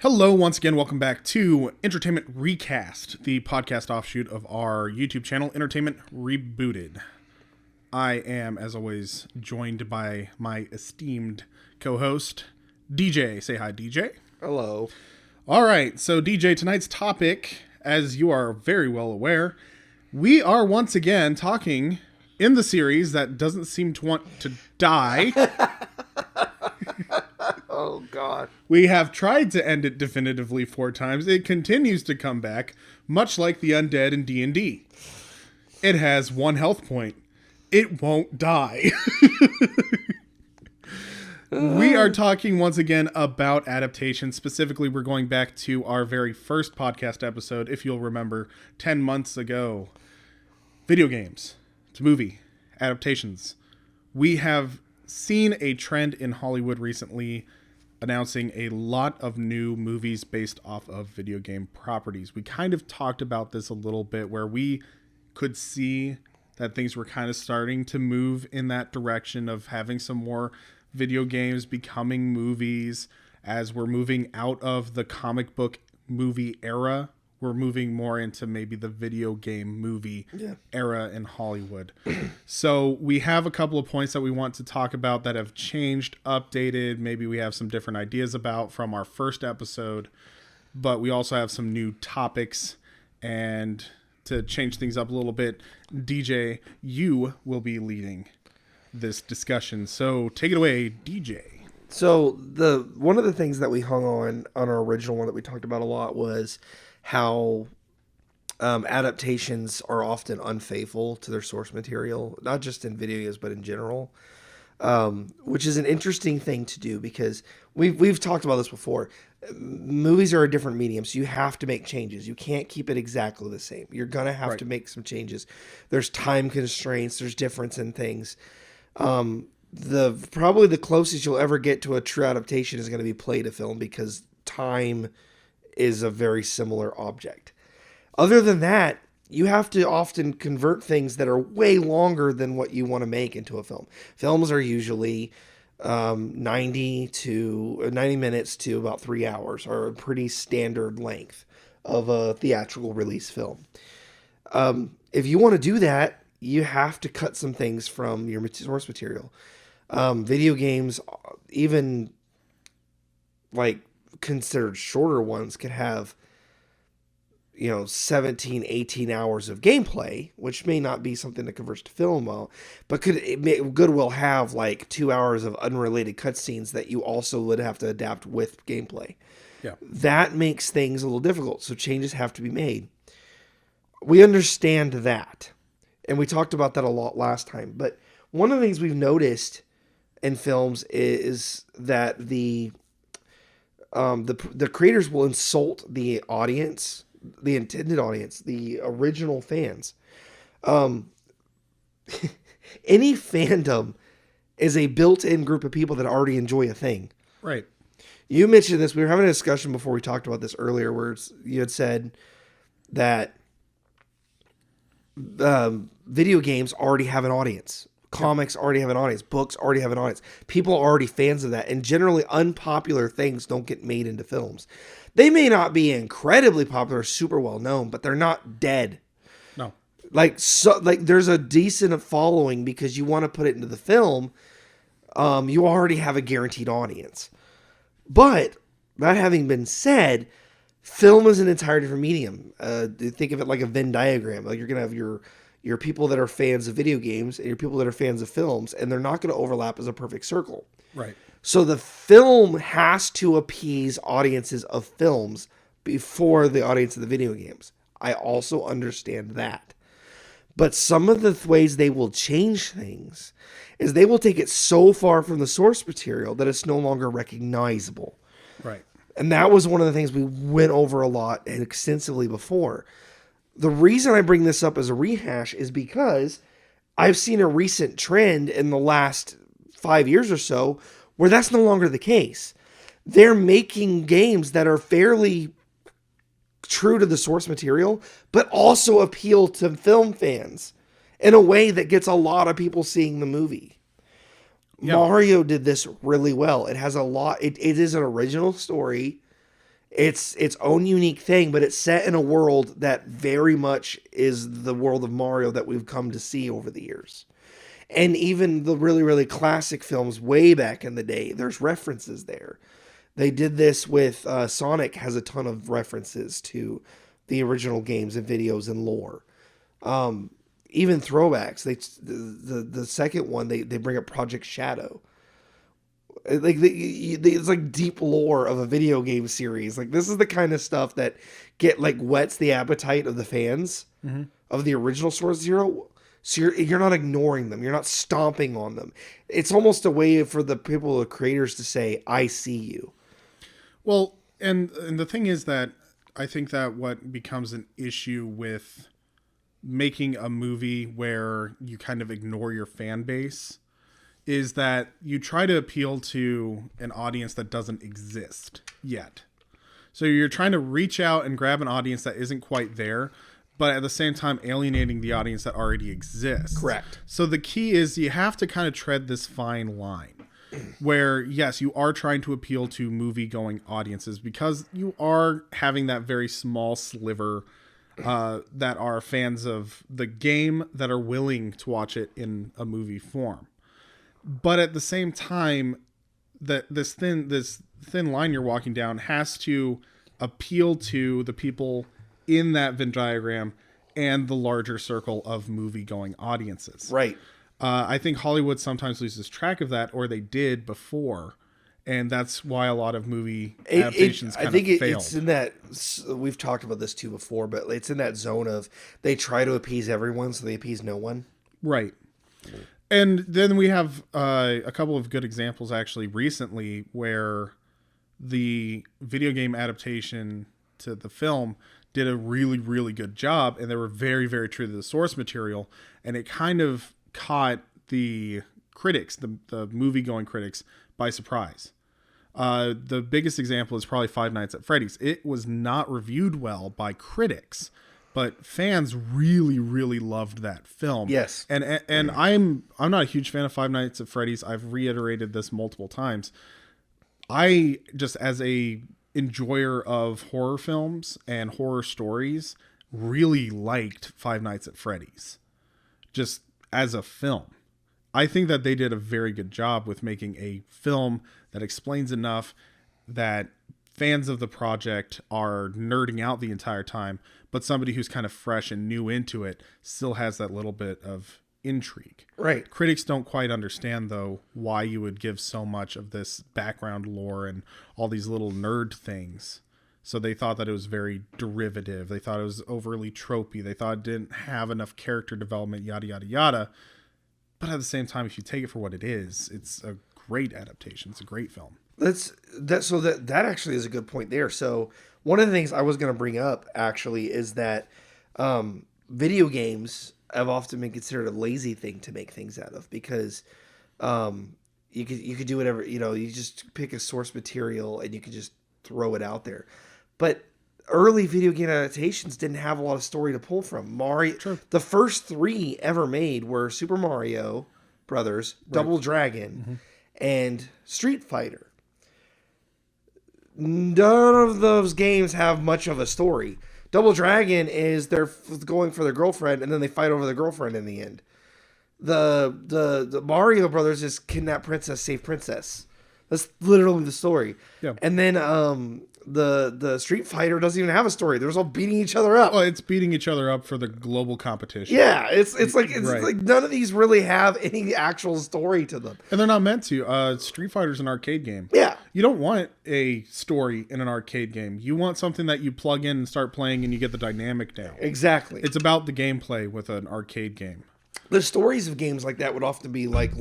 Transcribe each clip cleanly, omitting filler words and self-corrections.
Hello, once again, welcome back to Entertainment ReCast, the podcast offshoot of our YouTube channel, Entertainment Rebooted. I am, as always, joined by my esteemed co-host, DJ. Say hi, DJ. Hello. All right, so DJ, tonight's topic, as you are very well aware, we are once again talking in the series that doesn't seem to want to die. Oh, God. We have tried to end it definitively 4 times. It continues to come back, much like the undead in D&D. It has 1 health point. It won't die. We are talking once again about adaptations. Specifically, we're going back to our very first podcast episode, if you'll remember, 10 months ago. Video games to movie adaptations. We have seen a trend in Hollywood recently announcing a lot of new movies based off of video game properties. We kind of talked about this a little bit where we could see that things were kind of starting to move in that direction of having some more video games becoming movies as we're moving out of the comic book movie era. We're moving more into maybe the video game movie era in Hollywood. So we have a couple of points that we want to talk about that have changed, updated. Maybe we have some different ideas about from our first episode, but we also have some new topics. And to change things up a little bit, DJ, you will be leading this discussion. So take it away, DJ. So one of the things that we hung on our original one that we talked about a lot was how adaptations are often unfaithful to their source material, not just in video games, but in general, which is an interesting thing to do because we've talked about this before. Movies are a different medium, so you have to make changes. You can't keep it exactly the same. You're going to have to make some changes. There's time constraints. There's difference in things. Probably the closest you'll ever get to a true adaptation is going to be play to film because time is a very similar object. Other than that, you have to often convert things that are way longer than what you want to make into a film. Films are usually 90 minutes to about 3 hours, are a pretty standard length of a theatrical release film. If you want to do that, you have to cut some things from your source material. Video games, even like considered shorter ones, could have 17 18 hours of gameplay, which may not be something that converts to film well, but could well have like 2 hours of unrelated cutscenes that you also would have to adapt with gameplay. That makes things a little difficult, so changes have to be made. We understand that, and we talked about that a lot last time, but one of the things we've noticed in films is that the creators will insult the audience, the intended audience, the original fans. Any fandom is a built-in group of people that already enjoy a thing. Right. You mentioned this. We were having a discussion before we talked about this earlier where you had said that video games already have an audience. Comics already have an audience. Books already have an audience. People are already fans of that. And generally, unpopular things don't get made into films. They may not be incredibly popular, super well known, but they're not dead. No. Like there's a decent following because you want to put it into the film. You already have a guaranteed audience. But that having been said, film is an entirely different medium. Think of it like a Venn diagram. Like you're gonna have your people that are fans of video games and your people that are fans of films, and they're not going to overlap as a perfect circle. Right. So the film has to appease audiences of films before the audience of the video games. I also understand that. But some of the ways they will change things is they will take it so far from the source material that it's no longer recognizable. Right. And that was one of the things we went over a lot and extensively before. The reason I bring this up as a rehash is because I've seen a recent trend in the last 5 years or so where that's no longer the case. They're making games that are fairly true to the source material, but also appeal to film fans in a way that gets a lot of people seeing the movie. Mario did this really well. It has a lot. It is an original story. its own unique thing, but it's set in a world that very much is the world of Mario that we've come to see over the years. And even the really, really classic films way back in the day, there's references there. They did this with Sonic has a ton of references to the original games and videos and lore. Even throwbacks. The second one, they bring up Project Shadow. Like it's like deep lore of a video game series. Like this is the kind of stuff that whets the appetite of the fans of the original Source Zero. So you're not ignoring them. You're not stomping on them. It's almost a way for the people, the creators, to say, "I see you." Well, and the thing is that I think that what becomes an issue with making a movie where you kind of ignore your fan base is that you try to appeal to an audience that doesn't exist yet. So you're trying to reach out and grab an audience that isn't quite there, but at the same time alienating the audience that already exists. Correct. So the key is you have to kind of tread this fine line where, yes, you are trying to appeal to movie-going audiences because you are having that very small sliver that are fans of the game that are willing to watch it in a movie form. But at the same time, that this thin line you're walking down has to appeal to the people in that Venn diagram and the larger circle of movie-going audiences. Right. I think Hollywood sometimes loses track of that, or they did before, and that's why a lot of movie adaptations kind of failed. It's in that, we've talked about this too before, but it's in that zone of they try to appease everyone, so they appease no one. Right. And then we have a couple of good examples actually recently where the video game adaptation to the film did a really, really good job, and they were very, very true to the source material, and it kind of caught the critics, the movie-going critics, by surprise. The biggest example is probably Five Nights at Freddy's. It was not reviewed well by critics, but fans really, really loved that film. Yes. And I'm not a huge fan of Five Nights at Freddy's. I've reiterated this multiple times. I just, as a enjoyer of horror films and horror stories, really liked Five Nights at Freddy's. Just as a film. I think that they did a very good job with making a film that explains enough that fans of the project are nerding out the entire time, but somebody who's kind of fresh and new into it still has that little bit of intrigue. Right. Critics don't quite understand, though, why you would give so much of this background lore and all these little nerd things. So they thought that it was very derivative. They thought it was overly tropey. They thought it didn't have enough character development, yada, yada, yada. But at the same time, if you take it for what it is, it's a great adaptation. It's a great film. That actually is a good point there. So one of the things I was going to bring up actually is that video games have often been considered a lazy thing to make things out of because you could do whatever, you just pick a source material and you could just throw it out there. But early video game adaptations didn't have a lot of story to pull from. Sure. The first 3 ever made were Super Mario Brothers, right, Double Dragon, and Street Fighter. None of those games have much of a story. Double Dragon is they're going for their girlfriend, and then they fight over the girlfriend in the end. The Mario Brothers is kidnap princess, save princess. That's literally the story. Yeah. And then the Street Fighter doesn't even have a story. They're just all beating each other up. Well, it's beating each other up for the global competition. Yeah, it's like none of these really have any actual story to them. And they're not meant to. Street Fighter's an arcade game. Yeah. You don't want a story in an arcade game. You want something that you plug in and start playing and you get the dynamic down. Exactly. It's about the gameplay with an arcade game. The stories of games like that would often be like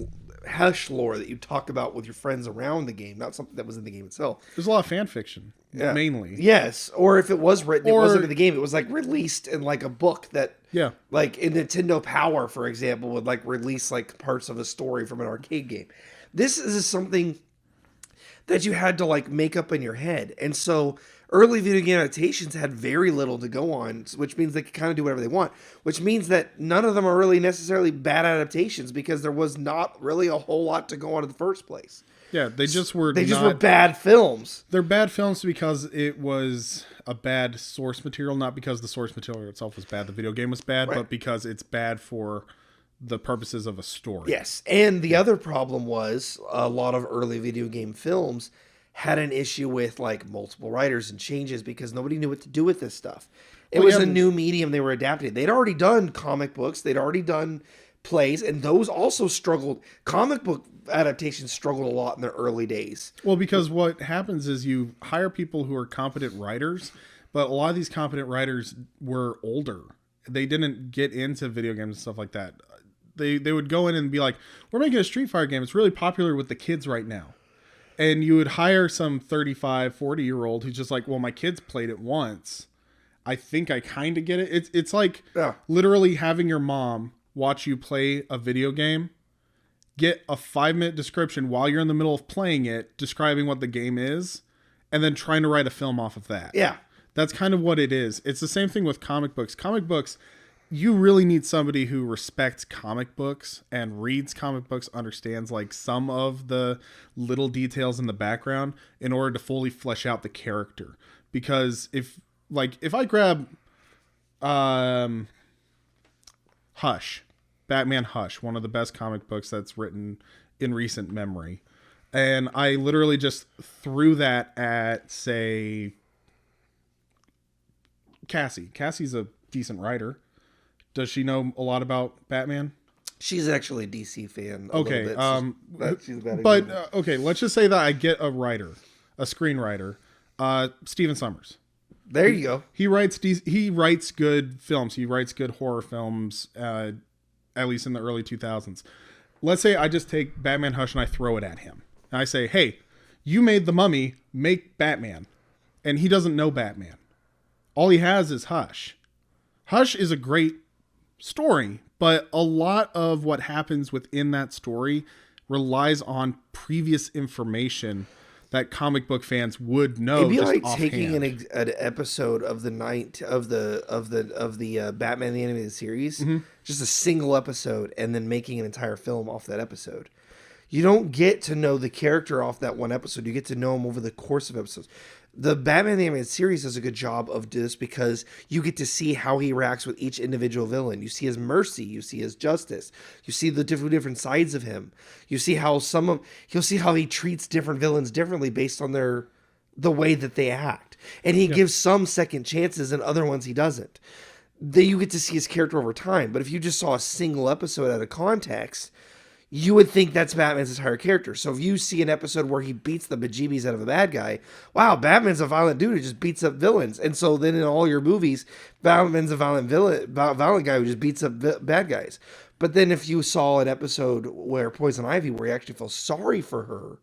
hush lore that you talk about with your friends around the game, not something that was in the game itself. There's a lot of fan fiction, mainly. Yes, or if it was written, it wasn't in the game. It was like released in like a book that, like in Nintendo Power, for example, would like release like parts of a story from an arcade game. This is something that you had to like make up in your head. And so early video game adaptations had very little to go on, which means they could kind of do whatever they want, which means that none of them are really necessarily bad adaptations because there was not really a whole lot to go on in the first place. Yeah, they just were bad films. They're bad films because it was a bad source material, not because the source material itself was bad, the video game was bad, but because it's bad for the purposes of a story. Yes, and the other problem was a lot of early video game films had an issue with like multiple writers and changes because nobody knew what to do with this stuff. It was a new medium they were adapting. They'd already done comic books, they'd already done plays, and those also struggled. Comic book adaptations struggled a lot in their early days. Well, because what happens is you hire people who are competent writers, but a lot of these competent writers were older. They didn't get into video games and stuff like that. They would go in and be like, we're making a Street Fighter game. It's really popular with the kids right now. And you would hire some 35, 40-year-old who's just like, well, my kids played it once. I think I kind of get it. It's like literally having your mom watch you play a video game, get a 5-minute description while you're in the middle of playing it, describing what the game is, and then trying to write a film off of that. Yeah. That's kind of what it is. It's the same thing with comic books. Comic books, you really need somebody who respects comic books and reads comic books, understands like some of the little details in the background in order to fully flesh out the character. Because if I grab Hush, Batman Hush, one of the best comic books that's written in recent memory, and I literally just threw that at, say, Cassie. Cassie's a decent writer. Does she know a lot about Batman? She's actually a DC fan. Okay. Bit, okay, let's just say that I get a writer, a screenwriter, Steven Summers. There you go. He writes good films. He writes good horror films, at least in the early 2000s. Let's say I just take Batman Hush and I throw it at him. And I say, hey, you made The Mummy, make Batman. And he doesn't know Batman. All he has is Hush. Hush is a great story, but a lot of what happens within that story relies on previous information that comic book fans would know. It'd be just like offhand. taking an episode of the Batman the Animated Series, just a single episode, and then making an entire film off that episode. You don't get to know the character off that one episode. You get to know him over the course of episodes. The Batman the Animated Series does a good job of this because you get to see how he reacts with each individual villain. You see his mercy, you see his justice, you see the different sides of him. You see how you'll see how he treats different villains differently based on the way that they act. And he gives some second chances and other ones he doesn't. You get to see his character over time. But if you just saw a single episode out of context, you would think that's Batman's entire character. So if you see an episode where he beats the bejeebies out of a bad guy, wow, Batman's a violent dude who just beats up villains. And so then in all your movies, Batman's a violent guy who just beats up bad guys. But then if you saw an episode where Poison Ivy, where you actually feel sorry for her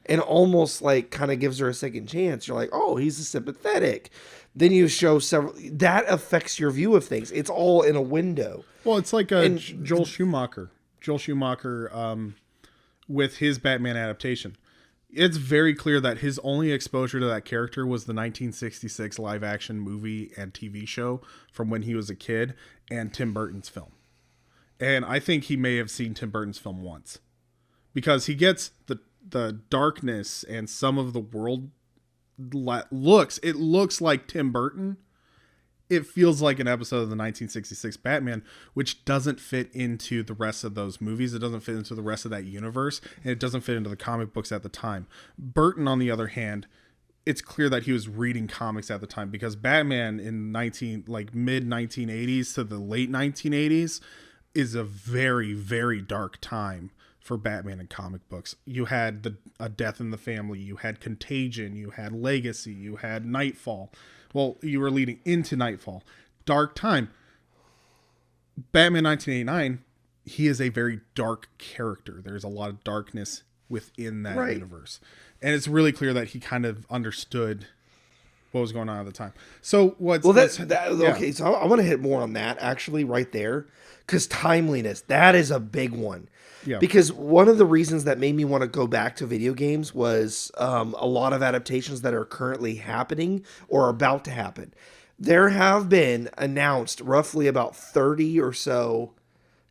and almost like kind of gives her a second chance, you're like, oh, he's sympathetic. Then you show that affects your view of things. It's all in a window. Well, it's like Joel Schumacher. With his Batman adaptation. It's very clear that his only exposure to that character was the 1966 live action movie and TV show from when he was a kid and Tim Burton's film. And I think he may have seen Tim Burton's film once because he gets the darkness and some of the world looks like Tim Burton. It feels like an episode of the 1966 Batman, which doesn't fit into the rest of those movies. It doesn't fit into the rest of that universe, and it doesn't fit into the comic books at the time. Burton, on the other hand, it's clear that he was reading comics at the time because Batman in mid 1980s to the late 1980s is a very, very dark time for Batman in comic books. You had a Death in the Family, you had Contagion, you had Legacy, you had Nightfall. Well, you were leading into Nightfall. Dark time. Batman 1989, he is a very dark character. There's a lot of darkness within that universe. And it's really clear that he kind of understood what was going on at the time. So okay. So I want to hit more on that actually right there, because timeliness, that is a big one. Yeah. Because one of the reasons that made me want to go back to video games was a lot of adaptations that are currently happening or are about to happen. There have been announced roughly about 30 or so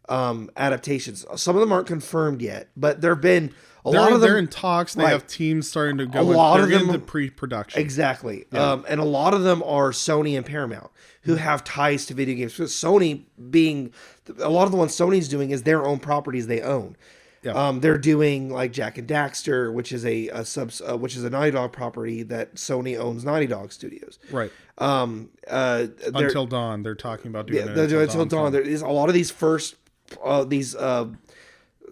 adaptations. Some of them aren't confirmed yet, but there have been a lot of them. They're in talks. They have teams starting to go. A lot of them into pre-production. Exactly. Yeah. And a lot of them are Sony and Paramount, who have ties to video games. So Sony being a lot of the ones Sony's doing is their own properties they own. Yeah. They're doing like Jack and Daxter, which is which is a Naughty Dog property that Sony owns Naughty Dog Studios. Right. Until Dawn, they're talking about doing it. Until Dawn. There is a lot of these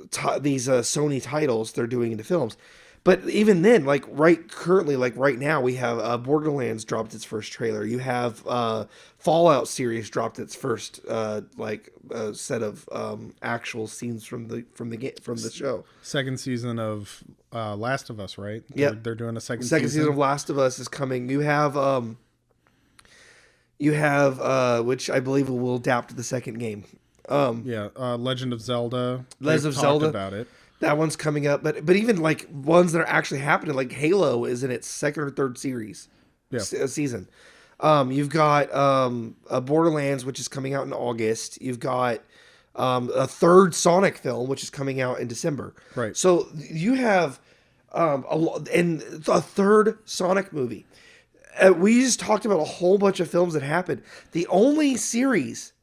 Sony titles they're doing into films. But even then, like right now, we have Borderlands dropped its first trailer. You have Fallout series dropped its first set of actual scenes from the show. Second season of Last of Us, right? Yeah, they're doing a second season of Last of Us is coming. You have which I believe will adapt to the second game. Legend of Zelda. Legend of Zelda about it. That one's coming up, but even like ones that are actually happening, like Halo is in its second or third series season. You've got Borderlands, which is coming out in August. You've got a third Sonic film, which is coming out in December. Right. So you have and a third Sonic movie. We just talked about a whole bunch of films that happened. The only series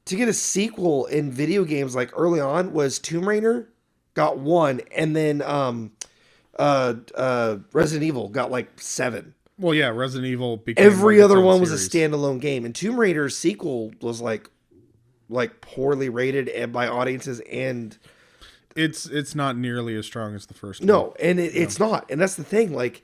to get a sequel in video games like early on was Tomb Raider, got 1, and then Resident Evil got like 7. Well, yeah, Resident Evil became every other one was a standalone game, and Tomb Raider's sequel was like poorly rated by audiences, and it's not nearly as strong as the first one. No, and it's not, and that's the thing. Like,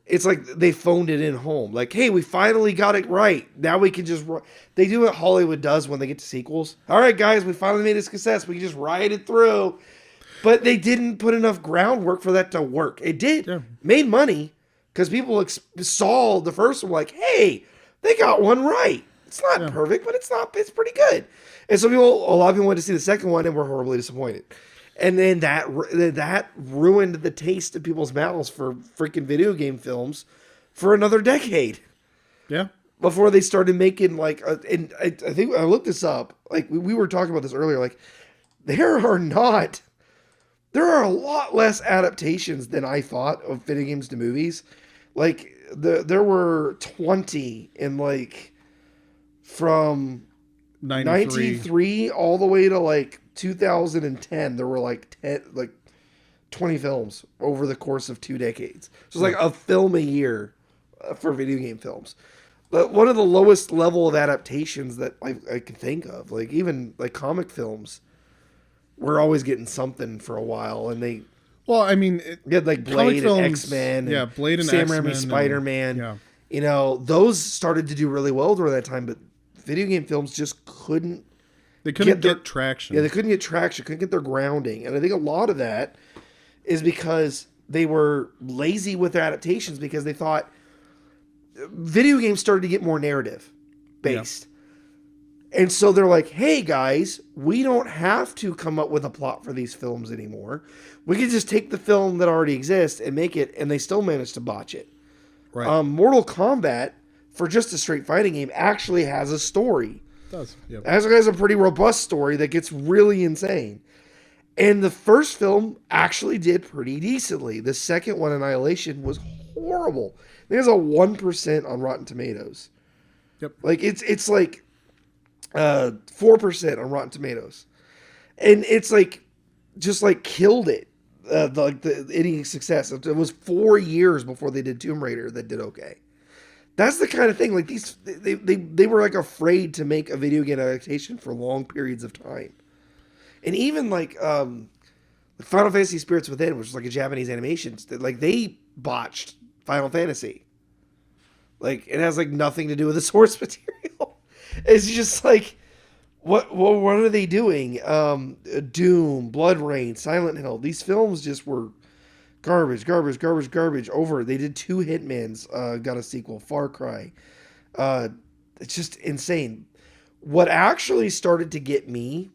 it's like they phoned it in home. Like, hey, we finally got it right. Now we can just... They do what Hollywood does when they get to sequels. All right, guys, we finally made a success. We can just ride it through. But they didn't put enough groundwork for that to work. It did. Yeah. Made money because people saw the first one like, hey, they got one right. It's not perfect, but it's pretty good. And so a lot of people went to see the second one and were horribly disappointed. And then that ruined the taste of people's mouths for freaking video game films for another decade. Yeah. Before they started making and I think I looked this up. Like we were talking about this earlier. Like there are a lot less adaptations than I thought of video games to movies. Like there were 20 in from 93 all the way to 2010, there were 20 films over the course of 2 decades. So it's a film a year for video game films. But one of the lowest level of adaptations that I can think of, even comic films, we're always getting something for a while, and they. Well, I mean, you had Blade and X-Men, Blade and Sam X-Men, Raimi Spider-Man. Yeah. You know, those started to do really well during that time, but video game films just couldn't. They couldn't get traction. Yeah, they couldn't get traction, couldn't get their grounding. And I think a lot of that is because they were lazy with their adaptations because they thought video games started to get more narrative based. Yeah. And so they're like, hey guys, we don't have to come up with a plot for these films anymore. We can just take the film that already exists and make it, and they still managed to botch it. Right. Mortal Kombat, for just a straight fighting game, actually has a story. Does. Yep. It has a pretty robust story that gets really insane. And the first film actually did pretty decently. The second one, Annihilation, was horrible. There's a 1% on Rotten Tomatoes. Yep. It's 4% on Rotten Tomatoes. And it's just killed it. Any success. It was 4 years before they did Tomb Raider that did okay. That's the kind of thing, they were afraid to make a video game adaptation for long periods of time. And even Final Fantasy Spirits Within, which was a Japanese animation, they botched Final Fantasy. It has nothing to do with the source material. It's just what are they doing? Doom, Blood Rain, Silent Hill. These films just were Garbage, garbage, garbage, garbage. Over. They did 2 Hitmans. Got a sequel. Far Cry. It's just insane. What actually started to get me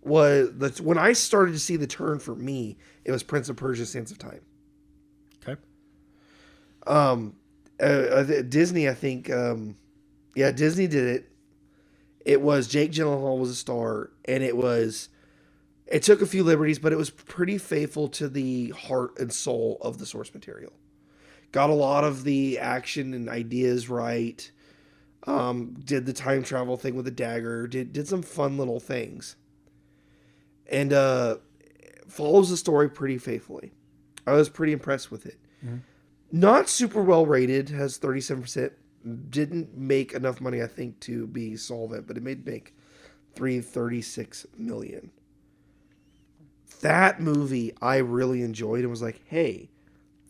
was when I started to see the turn for me, it was Prince of Persia: Sands of Time. Okay. Disney, I think, Disney did it. It was Jake Gyllenhaal was a star, and it took a few liberties, but it was pretty faithful to the heart and soul of the source material. Got a lot of the action and ideas right. Did the time travel thing with the dagger. Did some fun little things. And follows the story pretty faithfully. I was pretty impressed with it. Mm-hmm. Not super well rated. Has 37%. Didn't make enough money, I think, to be solvent, but it made make $336 million. That movie I really enjoyed and was like, hey,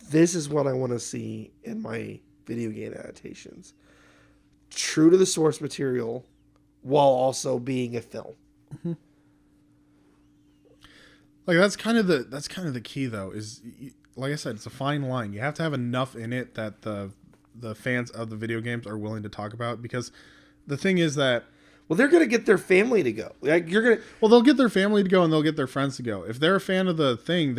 this is what I want to see in my video game adaptations. True to the source material while also being a film. Mm-hmm. Like that's kind of the key though, is like I said, it's a fine line. You have to have enough in it that the fans of the video games are willing to talk about, because the thing is that, well, they're going to get their family to go. Like they'll get their family to go and they'll get their friends to go. If they're a fan of the thing,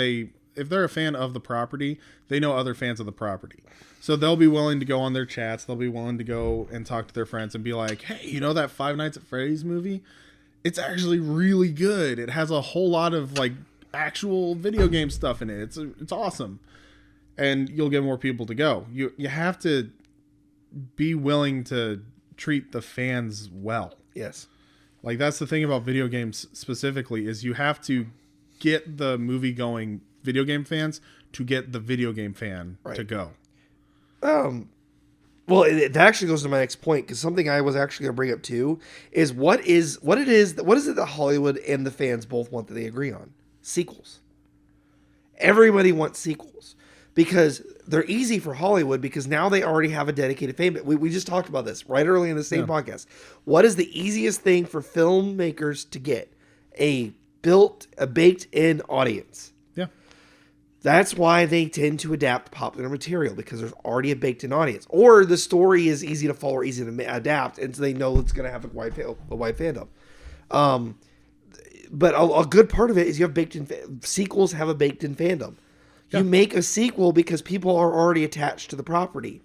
if they're a fan of the property, they know other fans of the property. So they'll be willing to go on their chats. They'll be willing to go and talk to their friends and be like, hey, you know that Five Nights at Freddy's movie? It's actually really good. It has a whole lot of like actual video game stuff in it. It's awesome. And you'll get more people to go. You have to be willing to treat the fans well. Yes. Like that's the thing about video games specifically, is you have to get the movie going video game fans to get the video game fan to go. Well, that actually goes to my next point, because something I was actually going to bring up too is what is it that Hollywood and the fans both want that they agree on? Sequels. Everybody wants sequels because they're easy for Hollywood, because now they already have a dedicated fan base. We just talked about this right early in the same podcast. What is the easiest thing for filmmakers to get? A baked-in audience. Yeah. That's why they tend to adapt popular material, because there's already a baked-in audience. Or the story is easy to follow or easy to adapt, and so they know it's going to have a wide fandom. But a good part of it is you have baked-in sequels have a baked-in fandom. You make a sequel because people are already attached to the property.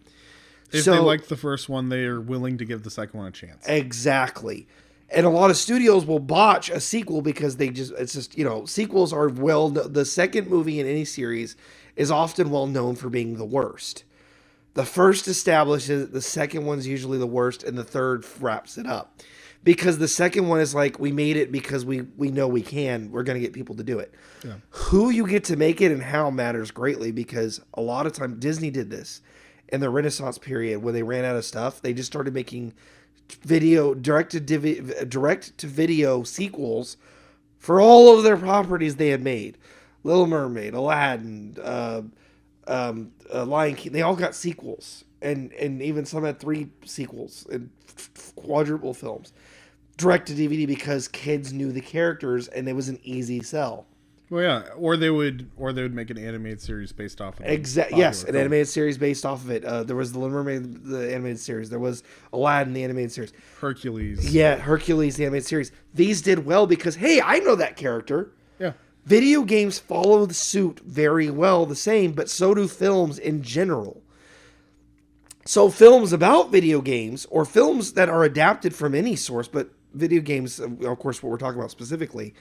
If they like the first one, they are willing to give the second one a chance. Exactly. And a lot of studios will botch a sequel because sequels are the second movie in any series is often well known for being the worst. The first establishes it, the second one's usually the worst, and the third wraps it up. Because the second one is like, we made it because we know we can. We're going to get people to do it. Yeah. Who you get to make it and how matters greatly, because a lot of time Disney did this in the Renaissance period when they ran out of stuff. They just started making direct to video sequels for all of their properties they had made. Little Mermaid, Aladdin, Lion King. They all got sequels, and even some had 3 sequels and quadruple films. Direct to DVD, because kids knew the characters and it was an easy sell. Well, yeah, or they would make an animated series based off of it. Yes, an animated series based off of it. There was the Little Mermaid, the animated series. There was Aladdin, the animated series. Hercules. Yeah, Hercules, the animated series. These did well because, hey, I know that character. Yeah. Video games follow the suit very well, the same, but so do films in general. So films about video games, or films that are adapted from any source, but video games, of course, what we're talking about specifically,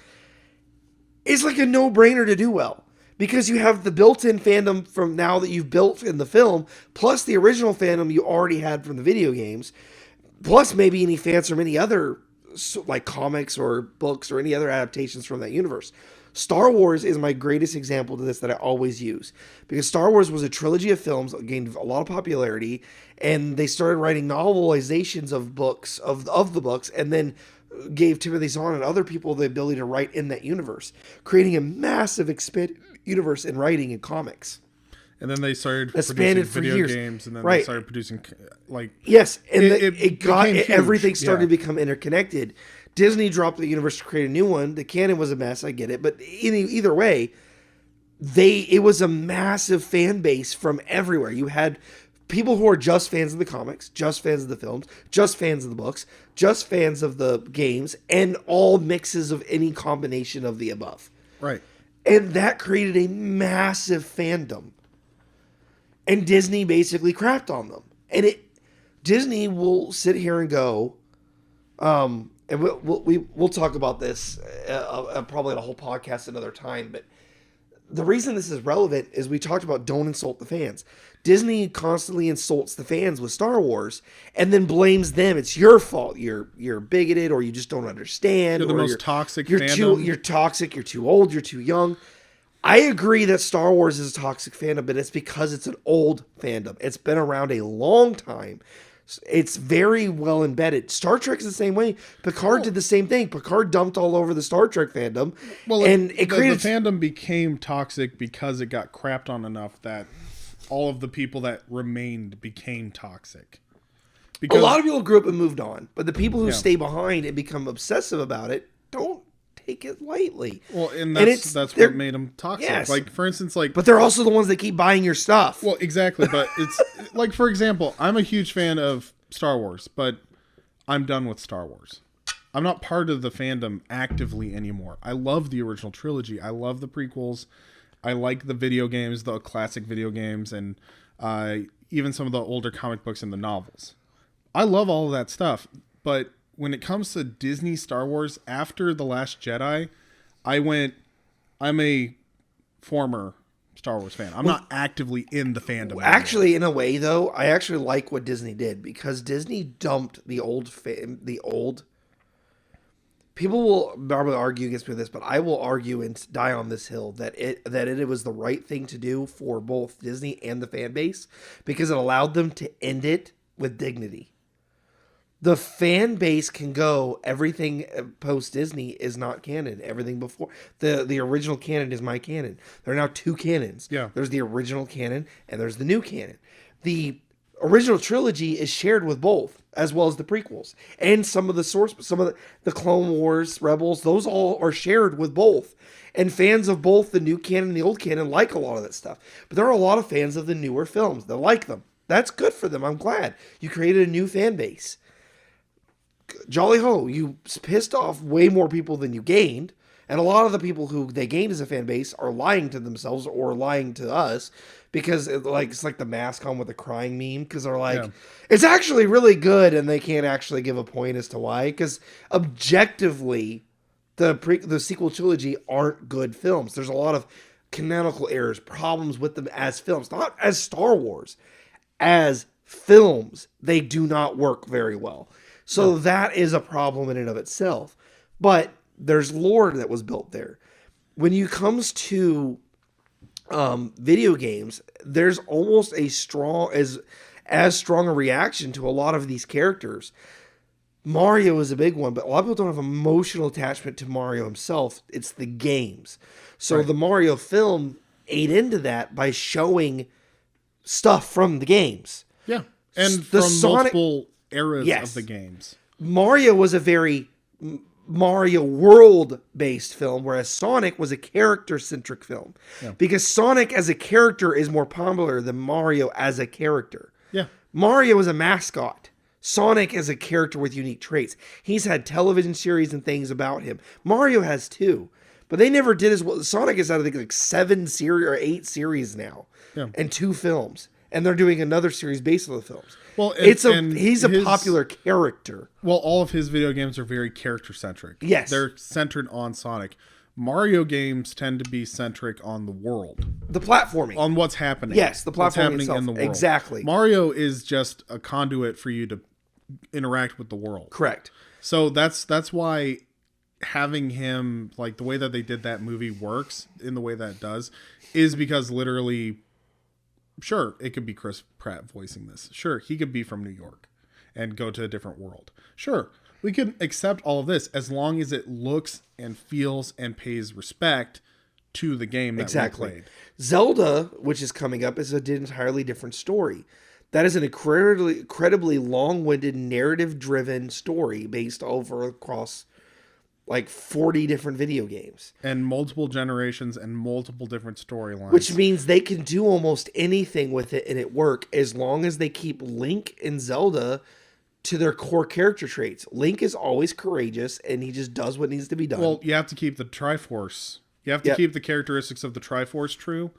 is like a no-brainer to do well. Because you have the built-in fandom from now that you've built in the film, plus the original fandom you already had from the video games, plus maybe any fans from any other, like comics or books or any other adaptations from that universe. Star Wars is my greatest example to this that I always use, because Star Wars was a trilogy of films that gained a lot of popularity, and they started writing novelizations of books of the books, and then gave Timothy Zahn and other people the ability to write in that universe, creating a massive expanded universe in writing and comics. And then they started producing video games, and then they started producing everything started to become interconnected. Disney dropped the universe to create a new one. The canon was a mess, I get it. But either way, it was a massive fan base from everywhere. You had people who are just fans of the comics, just fans of the films, just fans of the books, just fans of the games, and all mixes of any combination of the above. Right. And that created a massive fandom. And Disney basically crapped on them. And Disney will sit here and go, and we'll talk about this probably in a whole podcast another time, but the reason this is relevant is we talked about don't insult the fans. Disney constantly insults the fans with Star Wars and then blames them. It's your fault. You're bigoted, or you just don't understand. You're the most toxic you're fandom. You're toxic. You're too old. You're too young. I agree that Star Wars is a toxic fandom, but it's because it's an old fandom. It's been around a long time. It's very well embedded. Star Trek is the same way. Picard did the same thing. Picard dumped all over the Star Trek fandom. Well, and the fandom became toxic because it got crapped on enough that all of the people that remained became toxic. Because a lot of people grew up and moved on, but the people who stay behind and become obsessive about it don't take it lightly. Well, and that's what made them toxic. Yes. Like, for instance, but they're also the ones that keep buying your stuff. Well, exactly. But it's like, for example, I'm a huge fan of Star Wars, but I'm done with Star Wars. I'm not part of the fandom actively anymore. I love the original trilogy. I love the prequels. I like the video games, the classic video games, and even some of the older comic books and the novels. I love all of that stuff, but when it comes to Disney Star Wars, after The Last Jedi, I'm a former Star Wars fan. I'm not actively in the fandom. Actually, in a way, though, I actually like what Disney did, because Disney dumped the old. People will probably argue against me with this, but I will argue and die on this hill that it was the right thing to do for both Disney and the fan base, because it allowed them to end it with dignity. The fan base can go, everything post Disney is not canon. Everything before the original canon is my canon. There are now two canons. Yeah. There's the original canon and there's the new canon. The original trilogy is shared with both, as well as the prequels and some of the Clone Wars, Rebels. Those all are shared with both. And fans of both the new canon and the old canon like a lot of that stuff. But there are a lot of fans of the newer films that like them. That's good for them. I'm glad you created a new fan base. Jolly ho, you pissed off way more people than you gained, and a lot of the people who they gained as a fan base are lying to themselves or lying to us, because it's like the mask on with the crying meme, because they're like, it's actually really good, and they can't actually give a point as to why, because objectively, the sequel trilogy aren't good films. There's a lot of canonical errors, problems with them as films, not as Star Wars, as films. They do not work very well. So that is a problem in and of itself. But there's lore that was built there. When it comes to video games, there's almost as strong a reaction to a lot of these characters. Mario is a big one, but a lot of people don't have emotional attachment to Mario himself. It's the games. So the Mario film ate into that by showing stuff from the games. Yeah. And from multiple eras of the games. Mario was a very Mario world-based film, whereas Sonic was a character-centric film. Yeah. Because Sonic as a character is more popular than Mario as a character. Yeah. Mario is a mascot. Sonic is a character with unique traits. He's had television series and things about him. Mario has too. But they never did as well. Sonic has had, I think, like 7 series or 8 series now. Yeah. And 2 films. And they're doing another series based on the films. Well, he's a popular character. Well, all of his video games are very character centric. Yes, they're centered on Sonic. Mario games tend to be centric on the world, the platforming, on what's happening. Yes, the platforming what's happening itself. In the world. Exactly. Mario is just a conduit for you to interact with the world. Correct. So that's why having him, like the way that they did that movie works in the way that it does, is because literally. Sure, it could be Chris Pratt voicing this. Sure, he could be from New York and go to a different world. Sure, we can accept all of this as long as it looks and feels and pays respect to the game that we played. Zelda, which is coming up, is an entirely different story. That is an incredibly long-winded, narrative-driven story based over across like 40 different video games. And multiple generations and multiple different storylines. Which means they can do almost anything with it and it work as long as they keep Link and Zelda to their core character traits. Link is always courageous and he just does what needs to be done. Well, you have to keep the Triforce. You have to keep the characteristics of the Triforce true.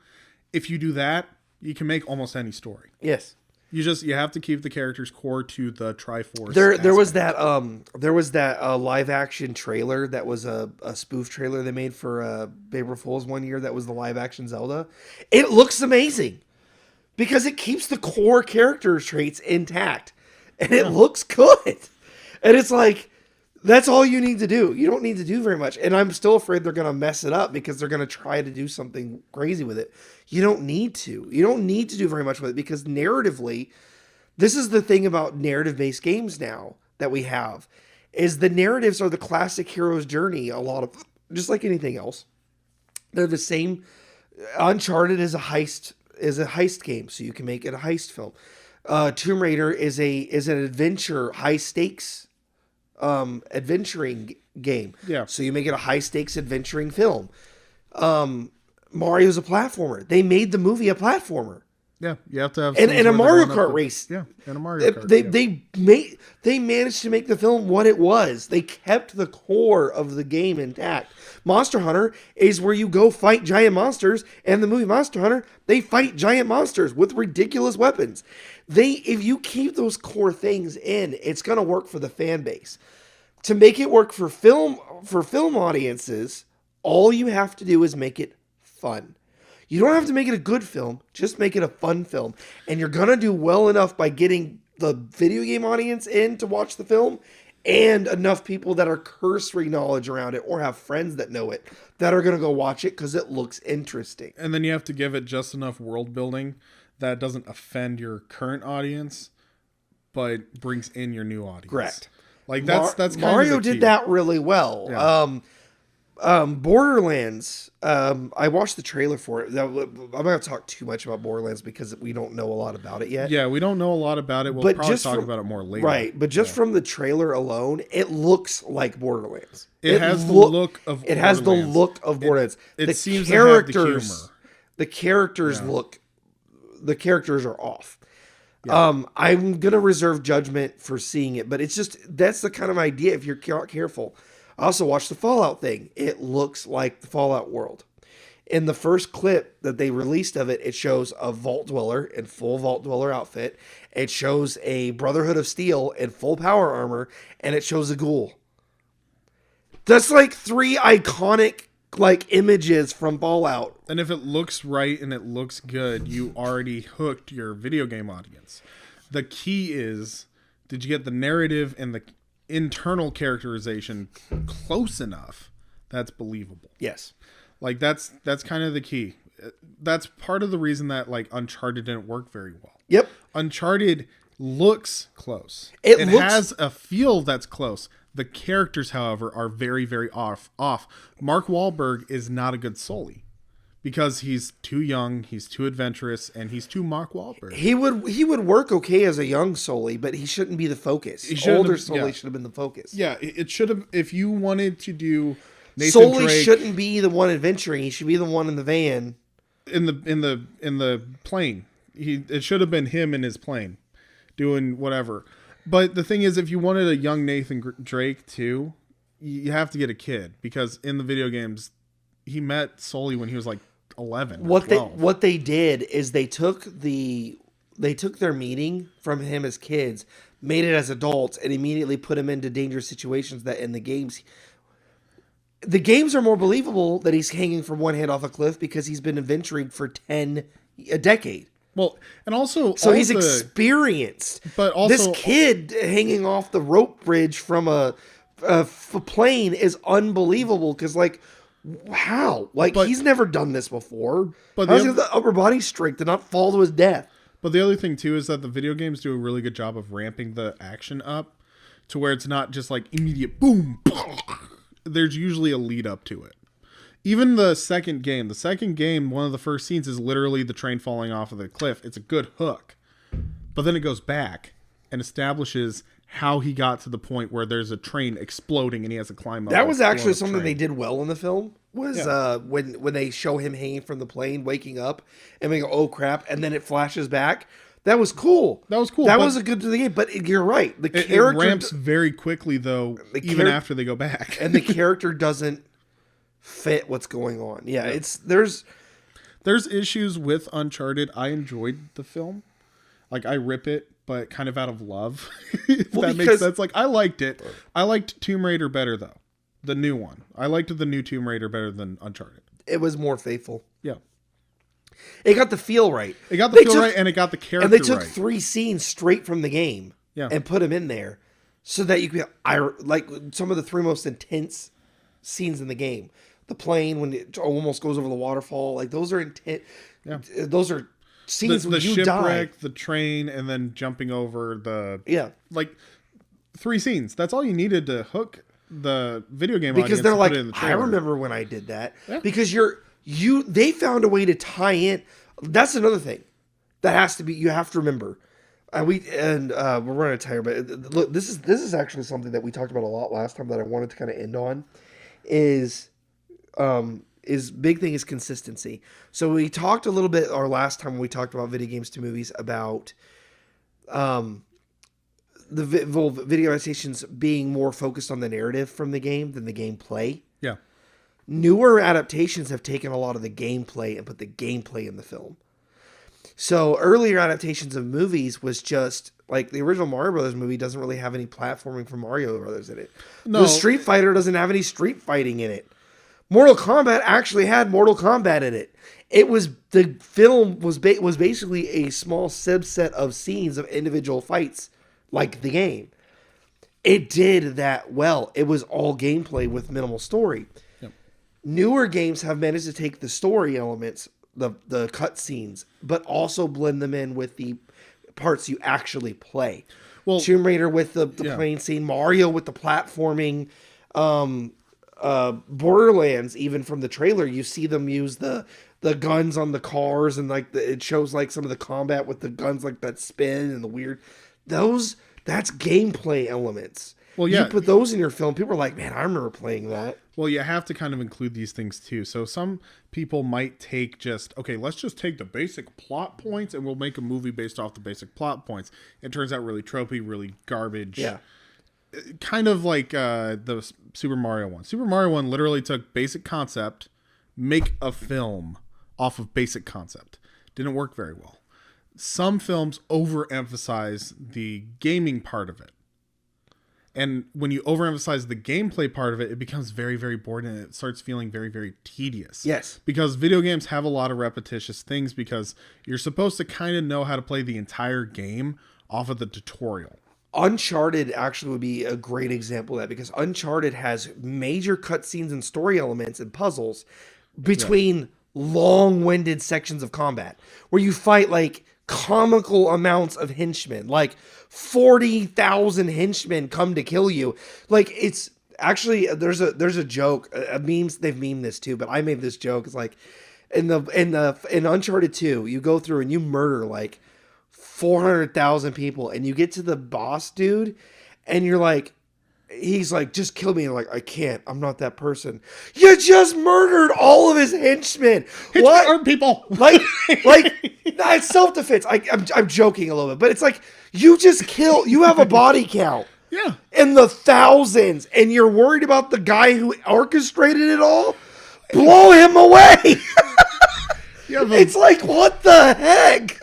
If you do that, you can make almost any story. Yes. You have to keep the characters core to the Triforce. There was that live action trailer that was a spoof trailer they made for April Fool's one year that was the live action Zelda. It looks amazing because it keeps the core character traits intact and it looks good. And it's like, that's all you need to do. You don't need to do very much. And I'm still afraid they're going to mess it up because they're going to try to do something crazy with it. You don't need to. You don't need to do very much with it because narratively, this is the thing about narrative-based games now that we have, is the narratives are the classic hero's journey. A lot of, just like anything else, they're the same. Uncharted is a heist game, so you can make it a heist film. Tomb Raider is an adventure, high stakes adventuring game. Yeah. So you make it a high stakes adventuring film. Mario's a platformer. They made the movie a platformer. Yeah, you have to have and a Mario Kart race. Yeah, and a Mario Kart. They managed to make the film what it was. They kept the core of the game intact. Monster Hunter is where you go fight giant monsters, and the movie Monster Hunter, they fight giant monsters with ridiculous weapons. If you keep those core things in, it's gonna work for the fan base. To make it work for film audiences, all you have to do is make it fun. You don't have to make it a good film, just make it a fun film. And you're going to do well enough by getting the video game audience in to watch the film and enough people that are cursory knowledge around it or have friends that know it that are going to go watch it because it looks interesting. And then you have to give it just enough world building that doesn't offend your current audience, but brings in your new audience. Correct. Like that's kind Mario of the key. did that really well. Yeah. Borderlands, I watched the trailer for it. I'm not going to talk too much about Borderlands because we don't know a lot about it yet. Yeah, we don't know a lot about it. We'll probably talk about it more later. Right, but just from the trailer alone, it looks like Borderlands. It has the look of Borderlands. It has the look of Borderlands. It seems to have the humor. The characters the characters are off. Yeah. I'm going to reserve judgment for seeing it, but it's just, that's the kind of idea if you're careful. I also watched the Fallout thing. It looks like the Fallout world. In the first clip that they released of it, it shows a Vault Dweller in full Vault Dweller outfit. It shows a Brotherhood of Steel in full power armor, and it shows a ghoul. That's like 3 iconic images from Fallout. And if it looks right and it looks good, you already hooked your video game audience. The key is, did you get the narrative and the internal characterization close enough that's believable? Yes. Like that's kind of the key. That's part of the reason that like Uncharted didn't work very well. Yep. Uncharted looks close. It has a feel that's close. The characters, however, are very, very off. Mark Wahlberg is not a good Sully because he's too young, he's too adventurous, and he's too Mark Wahlberg. He would work okay as a young Sully, but he shouldn't be the focus. Older Sully should have been the focus. Yeah, it should have. If you wanted to do Nathan Sully Drake, shouldn't be the one adventuring. He should be the one in the van, in the plane. It should have been him in his plane, doing whatever. But the thing is, if you wanted a young Nathan Drake too, you have to get a kid because in the video games, he met Sully when he was like 11. What they did is they took their meeting from him as kids, made it as adults, and immediately put him into dangerous situations that in the games. The games are more believable that he's hanging from one hand off a cliff because he's been adventuring for a decade. Well, and also... So he's experienced. But also... This kid hanging off the rope bridge from a plane is unbelievable because, like, how? Like, he's never done this before. But how's he have the upper body strength to not fall to his death? But the other thing, too, is that the video games do a really good job of ramping the action up to where it's not just, like, immediate boom. There's usually a lead up to it. Even the second game, one of the first scenes is literally the train falling off of the cliff. It's a good hook. But then it goes back and establishes how he got to the point where there's a train exploding and he has to climb up. That was actually something they did well in the film. Was when they show him hanging from the plane, waking up, and we go, "Oh crap!" and then it flashes back. That was cool. That was a good to the game. But you're right. The character it ramps very quickly, though, even after they go back, and the character doesn't fit what's going on. Yeah, there's issues with Uncharted. I enjoyed the film. Like, I rip it, but kind of out of love. If that makes sense. Like, I liked it. I liked Tomb Raider better, though. The new one. I liked the new Tomb Raider better than Uncharted. It was more faithful. Yeah. It got the feel right. It got the feel right, and it got the character right. And they took 3 scenes straight from the game and put them in there so that you could, like, some of the 3 most intense scenes in the game. The plane, when it almost goes over the waterfall. Like, those are intense. Yeah. Those are scenes when you die. The train, and then jumping over the... Yeah. Like, 3 scenes. That's all you needed to hook the video game because audience. They're like, I remember when I did that. Yeah. Because they found a way to tie in. That's another thing that has to be, you have to remember. We're running out of time, but look, this is actually something that we talked about a lot last time that I wanted to kind of end on is big thing is consistency. So we talked a little bit, our last time when we talked about video games to movies, about the video adaptations being more focused on the narrative from the game than the gameplay. Yeah. Newer adaptations have taken a lot of the gameplay and put the gameplay in the film. So earlier adaptations of movies was just like the original Mario Brothers movie doesn't really have any platforming from Mario Brothers in it. No. The Street Fighter doesn't have any street fighting in it. Mortal Kombat actually had Mortal Kombat in it. The film was basically a small subset of scenes of individual fights like the game. It did that well. It was all gameplay with minimal story. Yep. Newer games have managed to take the story elements, the cutscenes, but also blend them in with the parts you actually play. Well, Tomb Raider with the plane scene, Mario with the platforming, Borderlands, even from the trailer, you see them use the guns on the cars, and like it shows like some of the combat with the guns like that spin and the weird. That's gameplay elements. Well, yeah. You put those in your film, people are like, man, I remember playing that. Well, you have to kind of include these things too. So some people might take let's just take the basic plot points and we'll make a movie based off the basic plot points. It turns out really tropey, really garbage. Yeah. Kind of like the Super Mario one. Super Mario one literally took basic concept, make a film off of basic concept. Didn't work very well. Some films overemphasize the gaming part of it. And when you overemphasize the gameplay part of it, it becomes very, very boring and it starts feeling very, very tedious. Yes. Because video games have a lot of repetitious things because you're supposed to kind of know how to play the entire game off of the tutorial. Uncharted actually would be a great example of that because Uncharted has major cutscenes and story elements and puzzles between long-winded sections of combat where you fight like comical amounts of henchmen, like 40,000 henchmen come to kill you. Like it's actually there's a joke, memes, they've memed this too, but I made this joke. It's like in Uncharted 2, you go through and you murder like 400,000 people and you get to the boss dude and you're like, he's like, just kill me. And like, I can't. I'm not that person. You just murdered all of his henchmen. What? Hurt people. Like, it's self-defense. I'm joking a little bit, but it's like, you just kill. You have a body count. Yeah. In the thousands, and you're worried about the guy who orchestrated it all? Blow him away. It's like, what the heck?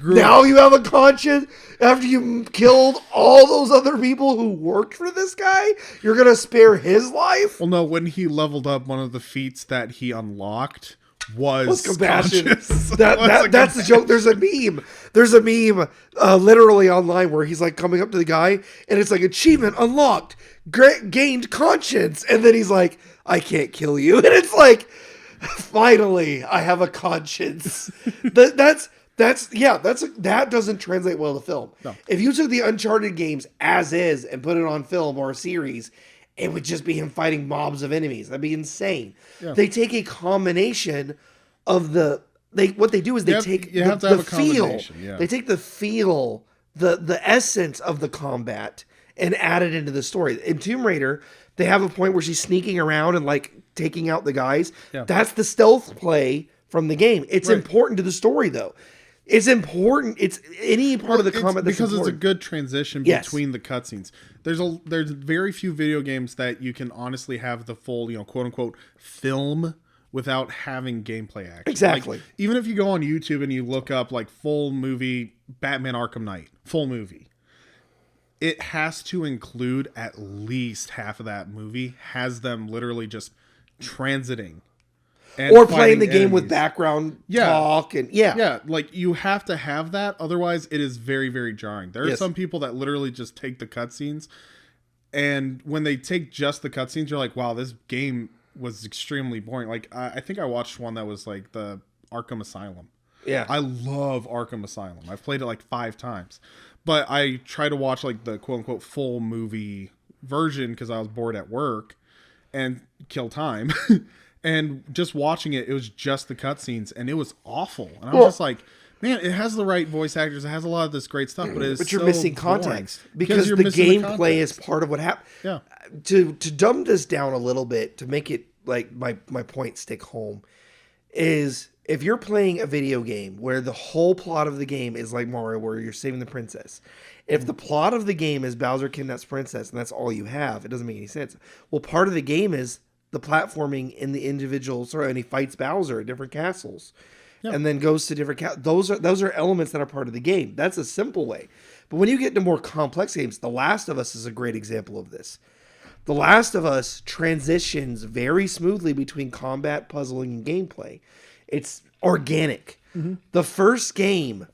Now you have a conscience after you killed all those other people who worked for this guy? You're going to spare his life? Well, no, when he leveled up, one of the feats that he unlocked was compassion. That's the joke. There's a meme literally online where he's like coming up to the guy and it's like achievement unlocked, gained conscience. And then he's like, I can't kill you. And it's like, finally, I have a conscience. That doesn't translate well to film. No. If you took the Uncharted games as is and put it on film or a series, it would just be him fighting mobs of enemies. That'd be insane. Yeah. They take a combination of the feel. Yeah. They take the feel, the essence of the combat, and added into the story. In Tomb Raider, they have a point where she's sneaking around and like taking out the guys. Yeah. That's the stealth play from the game. It's important to the story though. It's important. It's any part of the combat that's because important. it's a good transition between the cutscenes. There's very few video games that you can honestly have the full, quote unquote film without having gameplay action. Exactly. Like, even if you go on YouTube and you look up like full movie Batman Arkham Knight, full movie, it has to include at least half of that movie has them literally just transiting. Or playing the game with background talk and like you have to have that, otherwise it is very, very jarring. There are some people that literally just take the cutscenes, and when they take just the cutscenes, you're like, wow, this game was extremely boring. Like I think I watched one that was like the Arkham Asylum. Yeah, I love Arkham Asylum. I've played it like 5 times, but I try to watch like the quote unquote full movie version because I was bored at work and kill time. And just watching it, it was just the cutscenes, and it was awful. And I was just like, man, it has the right voice actors, it has a lot of this great stuff, but you're missing context because the gameplay is part of what happened. Yeah. To dumb this down a little bit, to make it like my point stick home, is if you're playing a video game where the whole plot of the game is like Mario, where you're saving the princess. If the plot of the game is Bowser kidnaps princess and that's all you have, it doesn't make any sense. Well, part of the game is the platforming in the individual and he fights Bowser at different castles and then goes to different those are elements that are part of the game. That's a simple way. But when you get into more complex games, The Last of Us is a great example of this. The Last of Us transitions very smoothly between combat, puzzling, and gameplay. It's organic. Mm-hmm. The first game,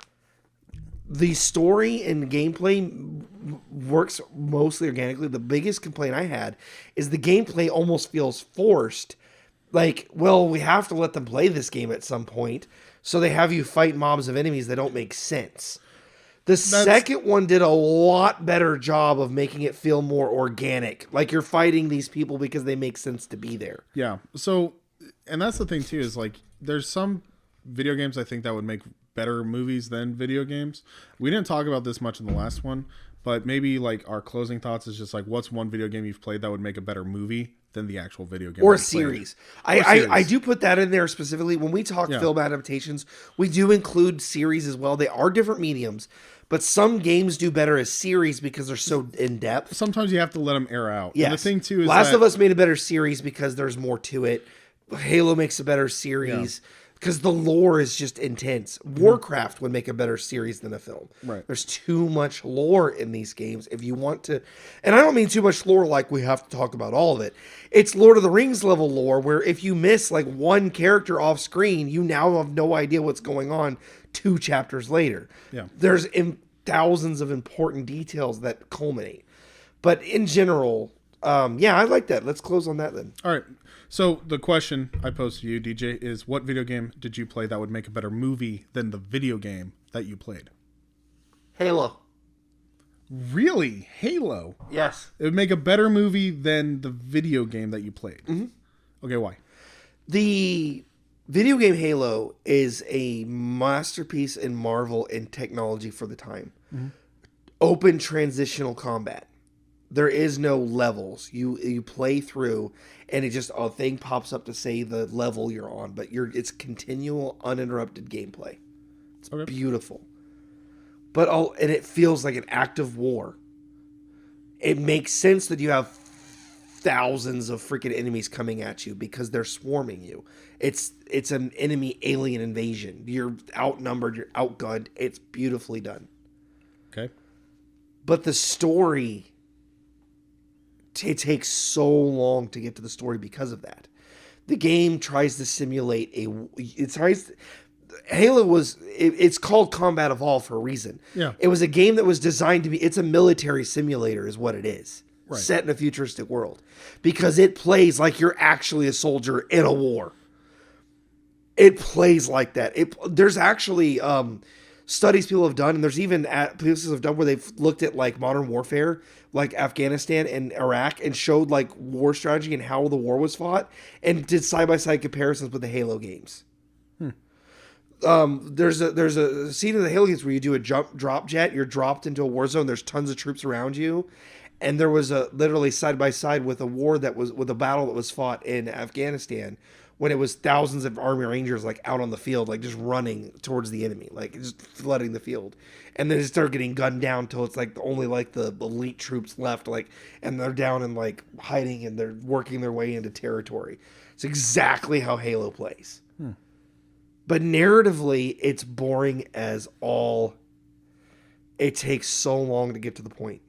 the story and gameplay works mostly organically. The biggest complaint I had is the gameplay almost feels forced. Like, well, we have to let them play this game at some point, so they have you fight mobs of enemies that don't make sense. The second one did a lot better job of making it feel more organic. Like you're fighting these people because they make sense to be there. Yeah. So, and that's the thing too, is like, there's some video games I think that would make better movies than video games. We didn't talk about this much in the last one, but maybe like our closing thoughts is just like, what's one video game you've played that would make a better movie than the actual video game? Or a series. I do put that in there specifically. When we talk film adaptations, we do include series as well. They are different mediums, but some games do better as series because they're so in-depth. Sometimes you have to let them air out. Yes. And the thing too is Last of Us made a better series because there's more to it. Halo makes a better series. Yeah. Because the lore is just intense. Warcraft would make a better series than a film. Right. There's too much lore in these games. If you want to, and I don't mean too much lore like we have to talk about all of it. It's Lord of the Rings level lore where if you miss like one character off screen, you now have no idea what's going on 2 chapters later. Yeah. There's thousands of important details that culminate. But in general, I like that. Let's close on that then. All right. So the question I posed to you, DJ, is what video game did you play that would make a better movie than the video game that you played? Halo. Really? Halo? Yes. It would make a better movie than the video game that you played. Mm-hmm. Okay, why? The video game Halo is a masterpiece in Marvel and technology for the time. Mm-hmm. Open transitional combat. There is no levels. You play through, and it just a thing pops up to say the level you're on, but it's continual, uninterrupted gameplay. It's beautiful, and it feels like an active war. It makes sense that you have thousands of freaking enemies coming at you because they're swarming you. It's an enemy alien invasion. You're outnumbered. You're outgunned. It's beautifully done. Okay, but the story. It takes so long to get to the story because of that. The game tries to simulate Halo was, it's called Combat Evolved for a reason. Yeah. It was a game that was designed to be, it's a military simulator is what it is. Right. Set in a futuristic world. Because it plays like you're actually a soldier in a war. It plays like that. There's actually studies people have done, and there's even places have done where they've looked at like modern warfare, like Afghanistan and Iraq, and showed like war strategy and how the war was fought, and did side-by-side comparisons with the Halo games. There's a scene in the Halo games where you do a drop jet, you're dropped into a war zone, there's tons of troops around you, and there was a literally side by side with a war that was with a battle that was fought in Afghanistan, when it was thousands of Army Rangers like out on the field, like just running towards the enemy, like just flooding the field, and then it started getting gunned down till it's like only like the elite troops left, like, and they're down and like hiding and they're working their way into territory. It's exactly how Halo plays. But narratively, it's boring as all. It takes so long to get to the point.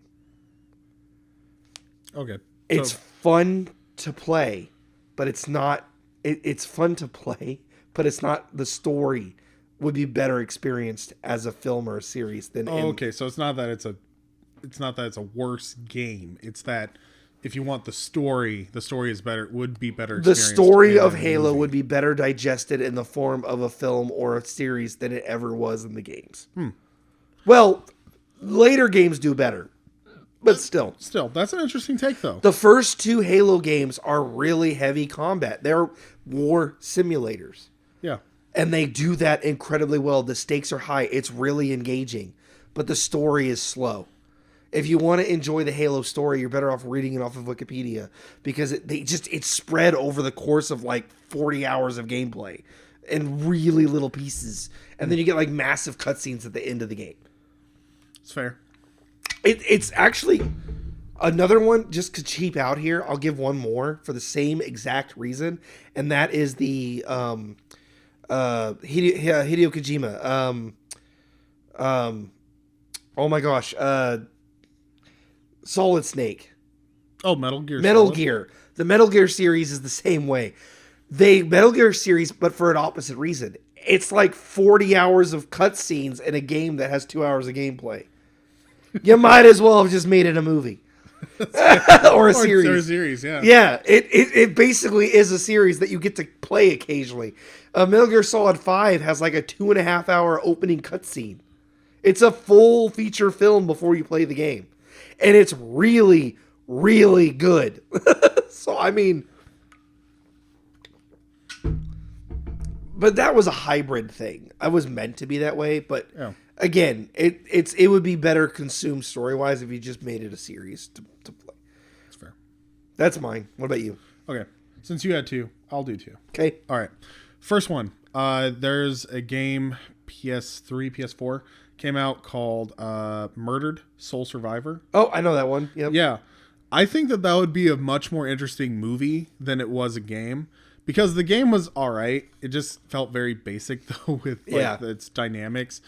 Okay. It's fun to play, but it's not. It's fun to play, but it's not. The story would be better experienced as a film or a series than. Okay. So it's not that it's a worse game. It's that if you want the story is better. It would be better. The story of Halo would be better digested in the form of a film or a series than it ever was in the games. Well, later games do better. But still, that's an interesting take, though. The first 2 Halo games are really heavy combat. They're war simulators. Yeah. And they do that incredibly well. The stakes are high. It's really engaging. But the story is slow. If you want to enjoy the Halo story, you're better off reading it off of Wikipedia. Because it's spread over the course of like 40 hours of gameplay. In really little pieces. And then you get like massive cutscenes at the end of the game. It's fair. It's actually another one, just to cheap out here. I'll give one more for the same exact reason, and that is the Hideo Kojima. Oh my gosh, Solid Snake. Oh, Metal Gear. Gear. The Metal Gear series is the same way. Metal Gear series, but for an opposite reason. It's like 40 hours of cutscenes in a game that has 2 hours of gameplay. You might as well have just made it a movie. or a series. Or a series, yeah. Yeah, it basically is a series that you get to play occasionally. Metal Gear Solid 5 has like a 2.5 hour opening cutscene. It's a full feature film before you play the game. And it's really, really good. So, I mean... But that was a hybrid thing. I was meant to be that way, but... Yeah. Again, it would be better consumed story-wise if you just made it a series to play. That's fair. That's mine. What about you? Okay. Since you had 2, I'll do 2. Okay. All right. First one. There's a game, PS3, PS4, came out called Murdered Soul Survivor. Oh, I know that one. Yep. Yeah. I think that would be a much more interesting movie than it was a game. Because the game was all right. It just felt very basic, though, with its dynamics.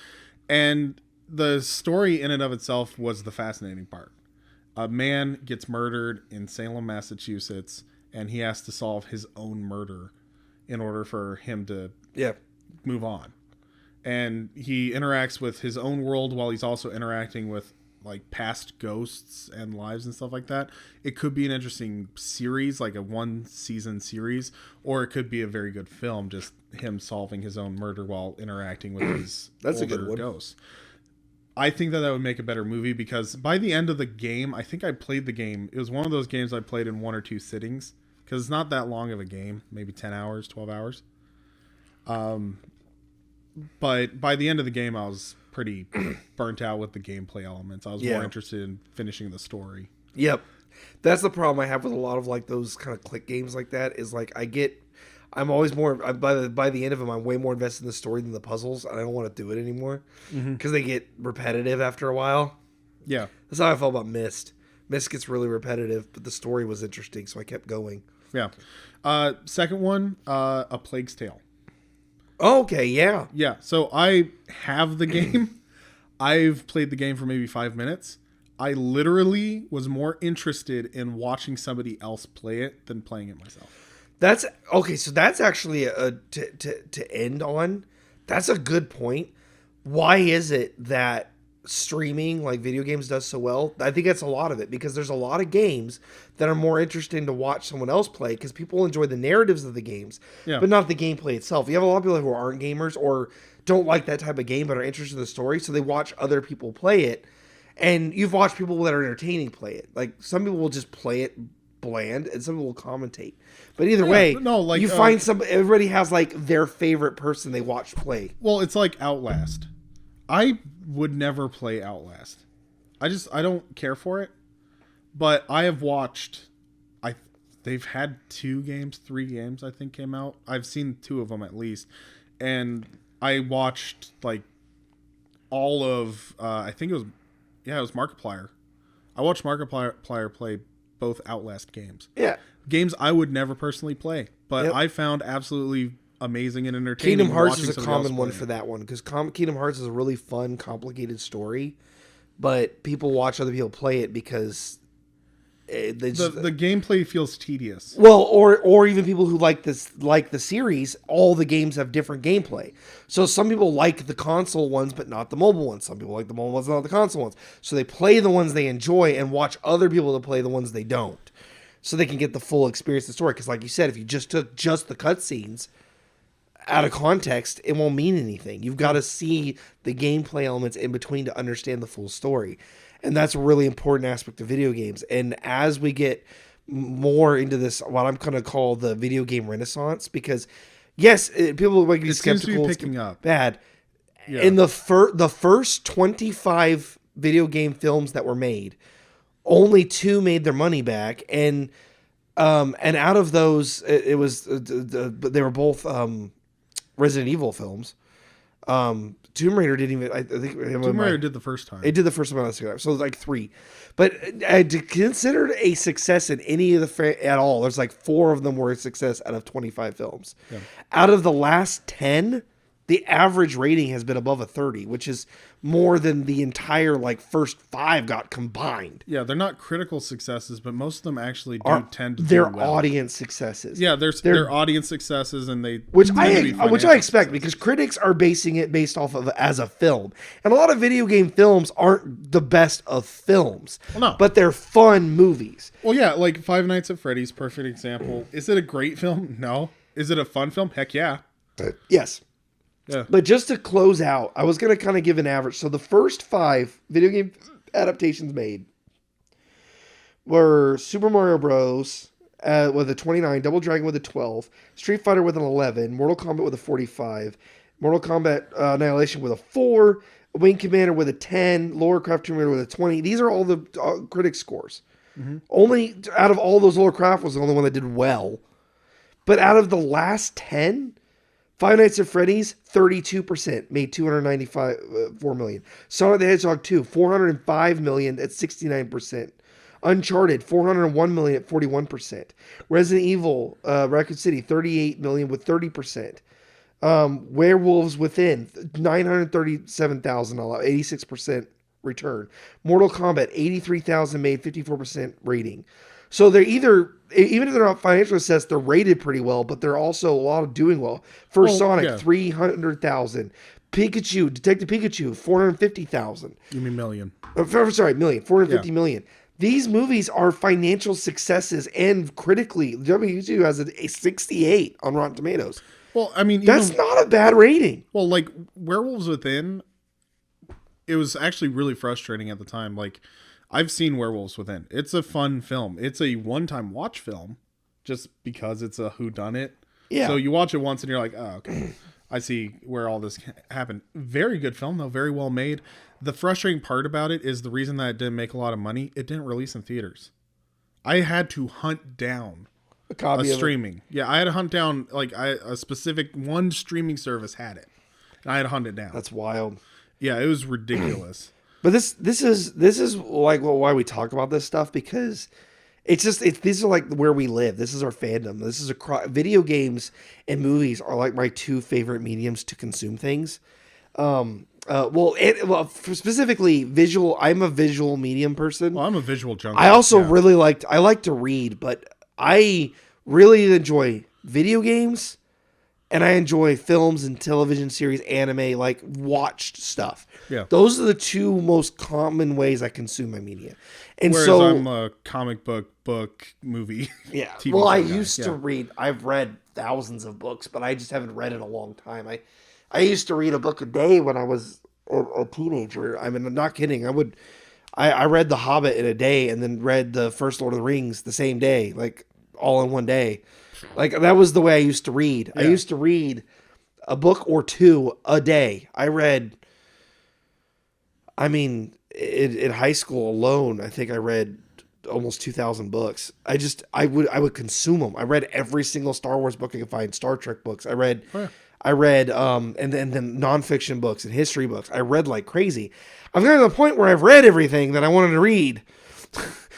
And the story in and of itself was the fascinating part. A man gets murdered in Salem, Massachusetts, and he has to solve his own murder in order for him to move on. And he interacts with his own world while he's also interacting with like past ghosts and lives and stuff like that. It could be an interesting series, like a 1-season series, or it could be a very good film, just him solving his own murder while interacting with his That's older a good one. ghosts. I think that would make a better movie because by the end of the game, I think I played the game. It was one of those games I played in 1 or 2 sittings because it's not that long of a game, maybe 10 hours, 12 hours. But by the end of the game, I was pretty burnt out with the gameplay elements. I was more interested in finishing the story. Yep. That's the problem I have with a lot of like those kind of click games like that is like I'm always more by the end of them I'm way more invested in the story than the puzzles, and I don't want to do it anymore because they get repetitive after a while. Yeah. That's how I felt about Myst. Myst gets really repetitive, but the story was interesting, so I kept going. Yeah. Second one, A Plague's Tale. Oh, okay, yeah. Yeah, so I have the game. I've played the game for maybe 5 minutes. I literally was more interested in watching somebody else play it than playing it myself. That's okay, so that's actually to end on. That's a good point. Why is it that streaming like video games does so well? I think that's a lot of it because there's a lot of games that are more interesting to watch someone else play because people enjoy the narratives of the games, but not the gameplay itself. You have a lot of people who aren't gamers or don't like that type of game but are interested in the story, so they watch other people play it. And you've watched people that are entertaining play it. Like some people will just play it bland and some people will commentate. But either way, you find everybody has like their favorite person they watch play. Well, it's like Outlast. I would never play Outlast. I don't care for it. But I have watched. They've had 3 games I think came out. I've seen 2 of them at least, and I watched like all of. I think it was Markiplier. I watched Markiplier play both Outlast games. Yeah, games I would never personally play, but I found absolutely amazing and entertaining. Kingdom Hearts is a common one for that one because Kingdom Hearts is a really fun, complicated story, but people watch other people play it because the gameplay feels tedious. Well, or even people who like the series, all the games have different gameplay. So some people like the console ones, but not the mobile ones. Some people like the mobile ones, not the console ones. So they play the ones they enjoy and watch other people to play the ones they don't, so they can get the full experience of the story. Because, like you said, if you just took just the cutscenes out of context, it won't mean anything. You've got to see the gameplay elements in between to understand the full story. And that's a really important aspect of video games. And as we get more into this, what I'm going to call the video game renaissance, because yes, people might be skeptical. Seems to be picking up. Bad. Yeah. In the first 25 video game films that were made, only 2 made their money back, and out of those, they were both Resident Evil films. Tomb Raider didn't even. I think Tomb Raider did the first time. It did the first time, so it was like 3. But considered a success in any of the at all. There's like 4 of them were a success out of 25 films. Yeah. Out of the last 10, the average rating has been above a 30, which is more than the entire first 5 got combined. Yeah, they're not critical successes, but most of them actually tend to they're do well. Audience successes. Yeah, they're audience successes, and they which I expect because critics are basing it based off of as a film, and a lot of video game films aren't the best of films. Well, no, but they're fun movies. Well, yeah, like Five Nights at Freddy's, perfect example. Is it a great film? No. Is it a fun film? Heck yeah. Yes. Yeah. But just to close out, I was going to kind of give an average. So the first 5 video game adaptations made were Super Mario Bros. With a 29, Double Dragon with a 12, Street Fighter with an 11, Mortal Kombat with a 45, Mortal Kombat Annihilation with a 4, Wing Commander with a 10, Lara Croft Tomb Raider with a 20. These are all the critics' scores. Mm-hmm. Only out of all those, Lara Croft was the only one that did well. But out of the last 10... Five Nights at Freddy's, 32%, made $294 million. Sonic the Hedgehog 2, $405 million at 69%. Uncharted, $401 million at 41%. Resident Evil, Raccoon City, $38 million with 30%. Werewolves Within, $937,000, 86% return. Mortal Kombat, $83,000 made, 54% rating. So they're either, even if they're not financially assessed, they're rated pretty well, but they're also a lot of doing well. Sonic, yeah. 300,000. Pikachu, Detective Pikachu, 450,000. You mean million? Million. 450 million. These movies are financial successes, and critically, WQ2 has a 68 on Rotten Tomatoes. Well, I mean, that's not a bad rating. Well, like Werewolves Within, it was actually really frustrating at the time. Like, I've seen Werewolves Within. It's a fun film. It's a one-time watch film just because it's a whodunit. Yeah. So you watch it once and you're like, oh, okay. I see where all this happened. Very good film, though. Very well made. The frustrating part about it is the reason that it didn't make a lot of money, it didn't release in theaters. I had to hunt down a copy of streaming. Yeah, I had to hunt down a specific one streaming service had it. And I had to hunt it down. That's wild. Yeah, it was ridiculous. But this is like why we talk about this stuff, because these are like where we live. This is our fandom. This is video games and movies are like my 2 favorite mediums to consume things. Specifically visual. I'm a visual medium person. Well, I'm a visual junkie. I also really like to read, but I really enjoy video games. And I enjoy films and television series, anime, like watched stuff. Yeah. Those are the 2 most common ways I consume my media. And whereas I'm a comic book, movie. Yeah. TV well, I used to read. I've read thousands of books, but I just haven't read in a long time. I used to read a book a day when I was a teenager. I mean, I'm not kidding. I read The Hobbit in a day and then read the first Lord of the Rings the same day, like all in one day. Like, that was the way I used to read. Yeah. I used to read a book or 2 a day. I read, in high school alone, I think I read almost 2,000 books. I would consume them. I read every single Star Wars book I could find, Star Trek books. I read and then nonfiction books and history books. I read like crazy. I've gotten to the point where I've read everything that I wanted to read.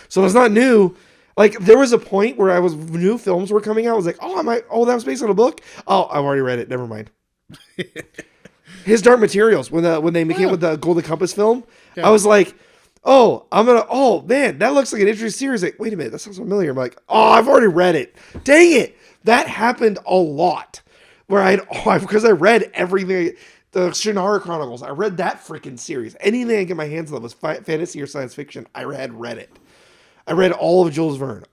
So it's not new. Like there was a point where new films were coming out. I was like, that was based on a book. Oh, I've already read it. Never mind. His Dark Materials, when they came with the Golden Compass film, I was like, oh man, that looks like an interesting series. Like, wait a minute, that sounds familiar. I'm like, I've already read it. Dang it. That happened a lot where because I read everything, the Shannara Chronicles. I read that freaking series. Anything I get my hands on that was fantasy or science fiction, I had read it. I read all of Jules Verne,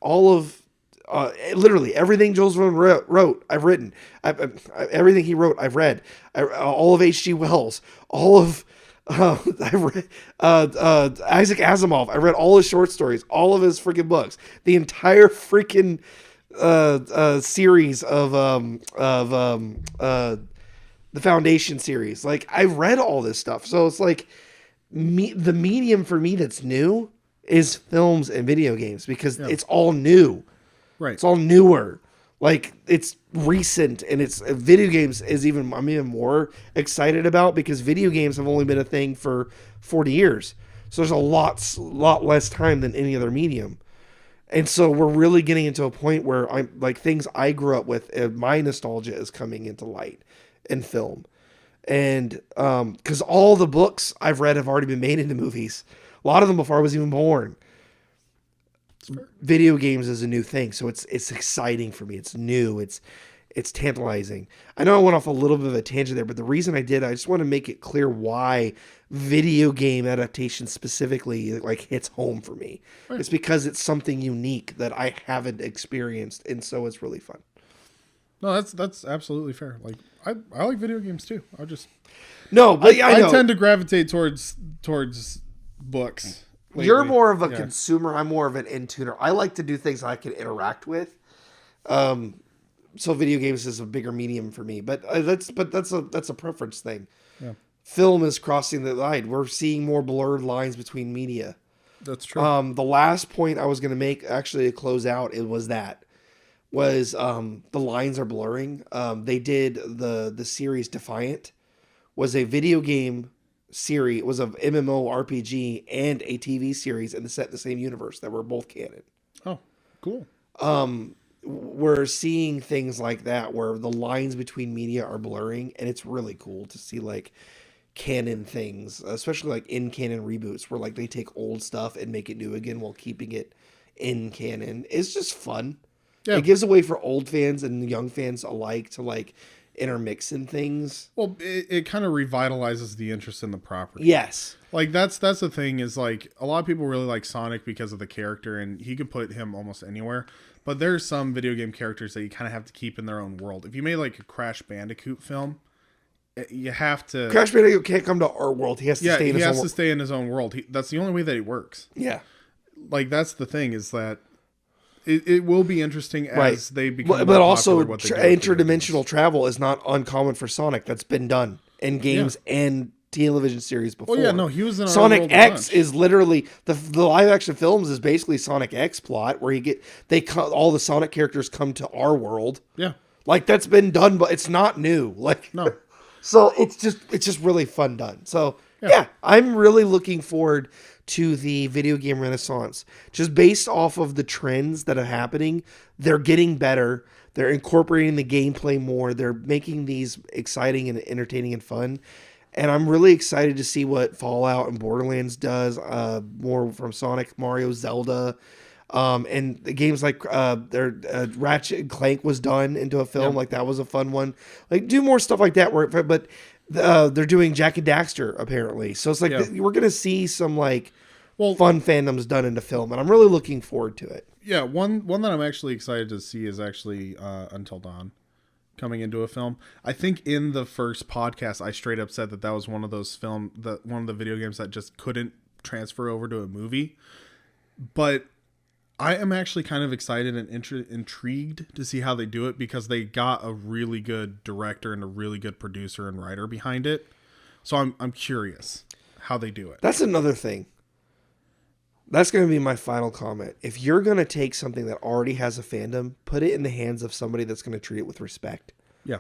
literally everything Jules Verne wrote, I've written. Everything he wrote, I've read. All of H.G. Wells, all of I've read Isaac Asimov. I read all his short stories, all of his freaking books, the entire freaking series of the Foundation series. Like I've read all this stuff, so it's like the medium for me that's new is films and video games because it's all new. Right. It's all newer. Like it's recent, and it's video games I'm even more excited about because video games have only been a thing for 40 years. So there's a lot less time than any other medium. And so we're really getting into a point where I'm like things I grew up with, my nostalgia is coming into light in film. And because all the books I've read have already been made into movies. A lot of them before I was even born. Video games is a new thing, so it's exciting for me. It's new. It's tantalizing. I know I went off a little bit of a tangent there, but the reason I did, I just want to make it clear why video game adaptation specifically like hits home for me. Right. It's because it's something unique that I haven't experienced, and so it's really fun. No, that's absolutely fair. Like I like video games too. I tend to gravitate towards books. Lately. You're more of a consumer. I'm more of an in-tuner. I like to do things I can interact with. So video games is a bigger medium for me, but that's a preference thing. Yeah. Film is crossing the line. We're seeing more blurred lines between media. That's true. The last point I was going to make, actually to close out, the lines are blurring. They did the series Defiant, was a video game series, was an MMORPG and a TV series and set in the same universe that were both canon. Oh, cool. We're seeing things like that where the lines between media are blurring, and it's really cool to see like canon things, especially like in canon reboots where like they take old stuff and make it new again while keeping it in canon. It's just fun. Yeah. It gives a way for old fans and young fans alike to like intermix in things. Well, it kind of revitalizes the interest in the property. Yes. Like that's the thing is like a lot of people really like Sonic because of the character, and he could put him almost anywhere. But there's some video game characters that you kind of have to keep in their own world. If you made like a Crash Bandicoot film, you have to. Crash Bandicoot can't come to our world. He has to stay in his own world. He has to stay in his own world. That's the only way that he works. Yeah. Like that's the thing is that it will be interesting as they become. But also, interdimensional travel is not uncommon for Sonic. That's been done in games and television series before. Oh yeah, no, he was in Sonic X is literally the live action films is basically Sonic X plot where all the Sonic characters come to our world. Yeah, like that's been done, but it's not new. Like no, so it's just really fun done. So yeah, I'm really looking forward to the video game renaissance. Just based off of the trends that are happening, they're getting better. They're incorporating the gameplay more. They're making these exciting and entertaining and fun. And I'm really excited to see what Fallout and Borderlands does, more from Sonic, Mario, Zelda. And the games like Ratchet and Clank was done into a film. Like that was a fun one. Like do more stuff like that. But they're doing Jak and Daxter apparently. So it's like we're going to see some like fun fandoms done into film. And I'm really looking forward to it. Yeah, one that I'm actually excited to see is actually Until Dawn coming into a film. I think in the first podcast, I straight up said that was one of those one of the video games that just couldn't transfer over to a movie. But I am actually kind of excited and intrigued to see how they do it because they got a really good director and a really good producer and writer behind it. So I'm curious how they do it. That's another thing. That's going to be my final comment. If you're going to take something that already has a fandom, put it in the hands of somebody that's going to treat it with respect. Yeah.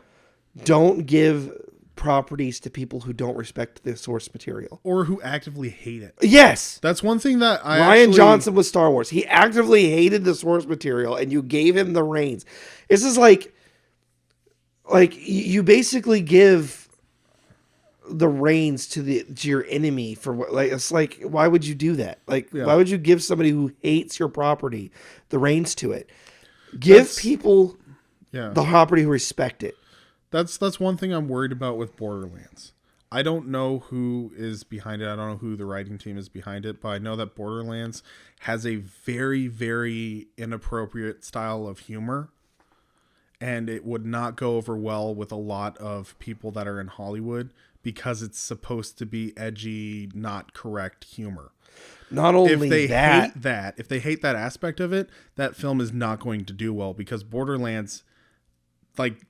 Don't give properties to people who don't respect the source material. Or who actively hate it. Yes. That's one thing that Rian Johnson with Star Wars. He actively hated the source material and you gave him the reins. This is like you basically give the reins to your enemy for what, like, it's like, why would you do that? Like, why would you give somebody who hates your property the reins to it? Give people the property who respect it. That's one thing I'm worried about with Borderlands. I don't know who is behind it. I don't know who the writing team is behind it, but I know that Borderlands has a very, very inappropriate style of humor, and it would not go over well with a lot of people that are in Hollywood because it's supposed to be edgy, not correct humor. Not only if they hate that aspect of it, that film is not going to do well because Borderlands, like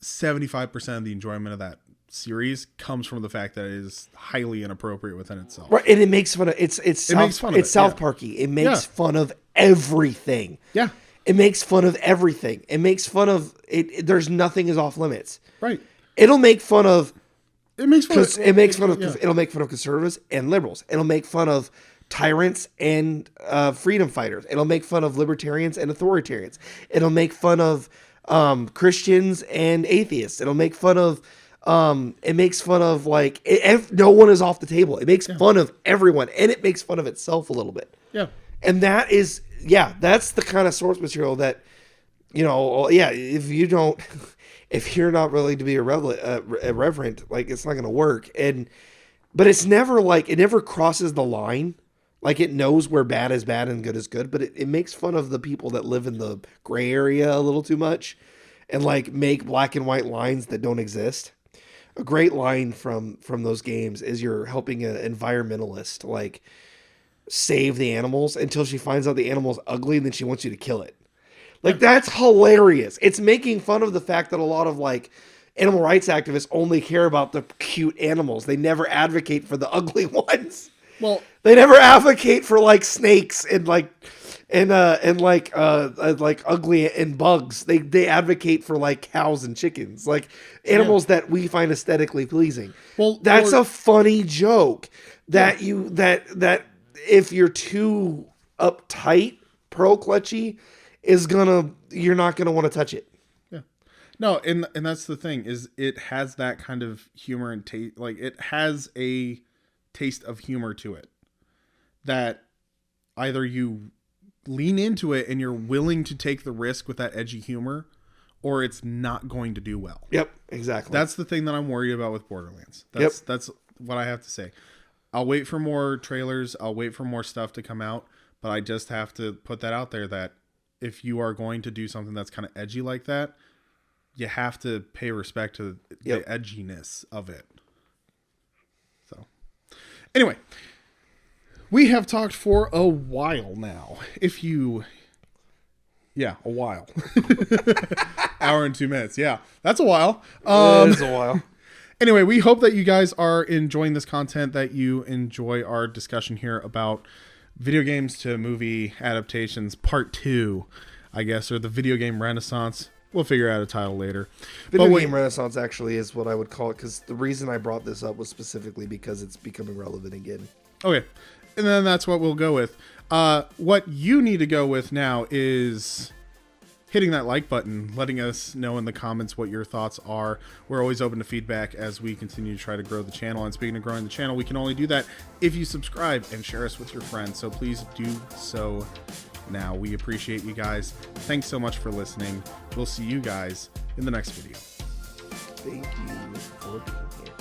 75% of the enjoyment of that series comes from the fact that it is highly inappropriate within itself. Right, and it makes fun of it's South Parky. It makes fun of everything. Yeah. It makes fun of everything. It makes fun of it. There's nothing is off limits. Right. It'll make fun of. It makes fun of. It'll make fun of conservatives and liberals. It'll make fun of tyrants and freedom fighters. It'll make fun of libertarians and authoritarians. It'll make fun of Christians and atheists. It'll make fun of. It makes fun of no one is off the table. It makes fun of everyone, and it makes fun of itself a little bit. Yeah. And that is, that's the kind of source material that, if you're not willing to be irreverent, like, it's not going to work. But it's never it never crosses the line. Like, it knows where bad is bad and good is good, but it makes fun of the people that live in the gray area a little too much and make black and white lines that don't exist. A great line from those games is you're helping an environmentalist, save the animals until she finds out the animal's ugly and then she wants you to kill it. That's hilarious. It's making fun of the fact that a lot of animal rights activists only care about the cute animals. They never advocate for the ugly ones. Well, they never advocate for snakes and ugly and bugs. They advocate for cows and chickens, animals that we find aesthetically pleasing. Well, that's a funny joke that if you're too uptight, pearl clutchy, you're not gonna want to touch it. Yeah, no, and that's the thing is it has that kind of humor and taste. It has a taste of humor to it that either you lean into it and you're willing to take the risk with that edgy humor, or it's not going to do well. Yep, exactly. That's the thing that I'm worried about with Borderlands. That's what I have to say. I'll wait for more trailers. I'll wait for more stuff to come out, but I just have to put that out there that if you are going to do something that's kind of edgy like that, you have to pay respect to the edginess of it. So, anyway, we have talked for a while now. A while. Hour and 2 minutes. Yeah, that's a while. It is a while. Anyway, we hope that you guys are enjoying this content, that you enjoy our discussion here about video games to movie adaptations, part 2, I guess, or the video game renaissance. We'll figure out a title later. Video game renaissance actually is what I would call it, because the reason I brought this up was specifically because it's becoming relevant again. Okay, and then that's what we'll go with. What you need to go with now is hitting that like button, letting us know in the comments what your thoughts are. We're always open to feedback as we continue to try to grow the channel. And speaking of growing the channel, we can only do that if you subscribe and share us with your friends. So please do so now. We appreciate you guys. Thanks so much for listening. We'll see you guys in the next video. Thank you for being here.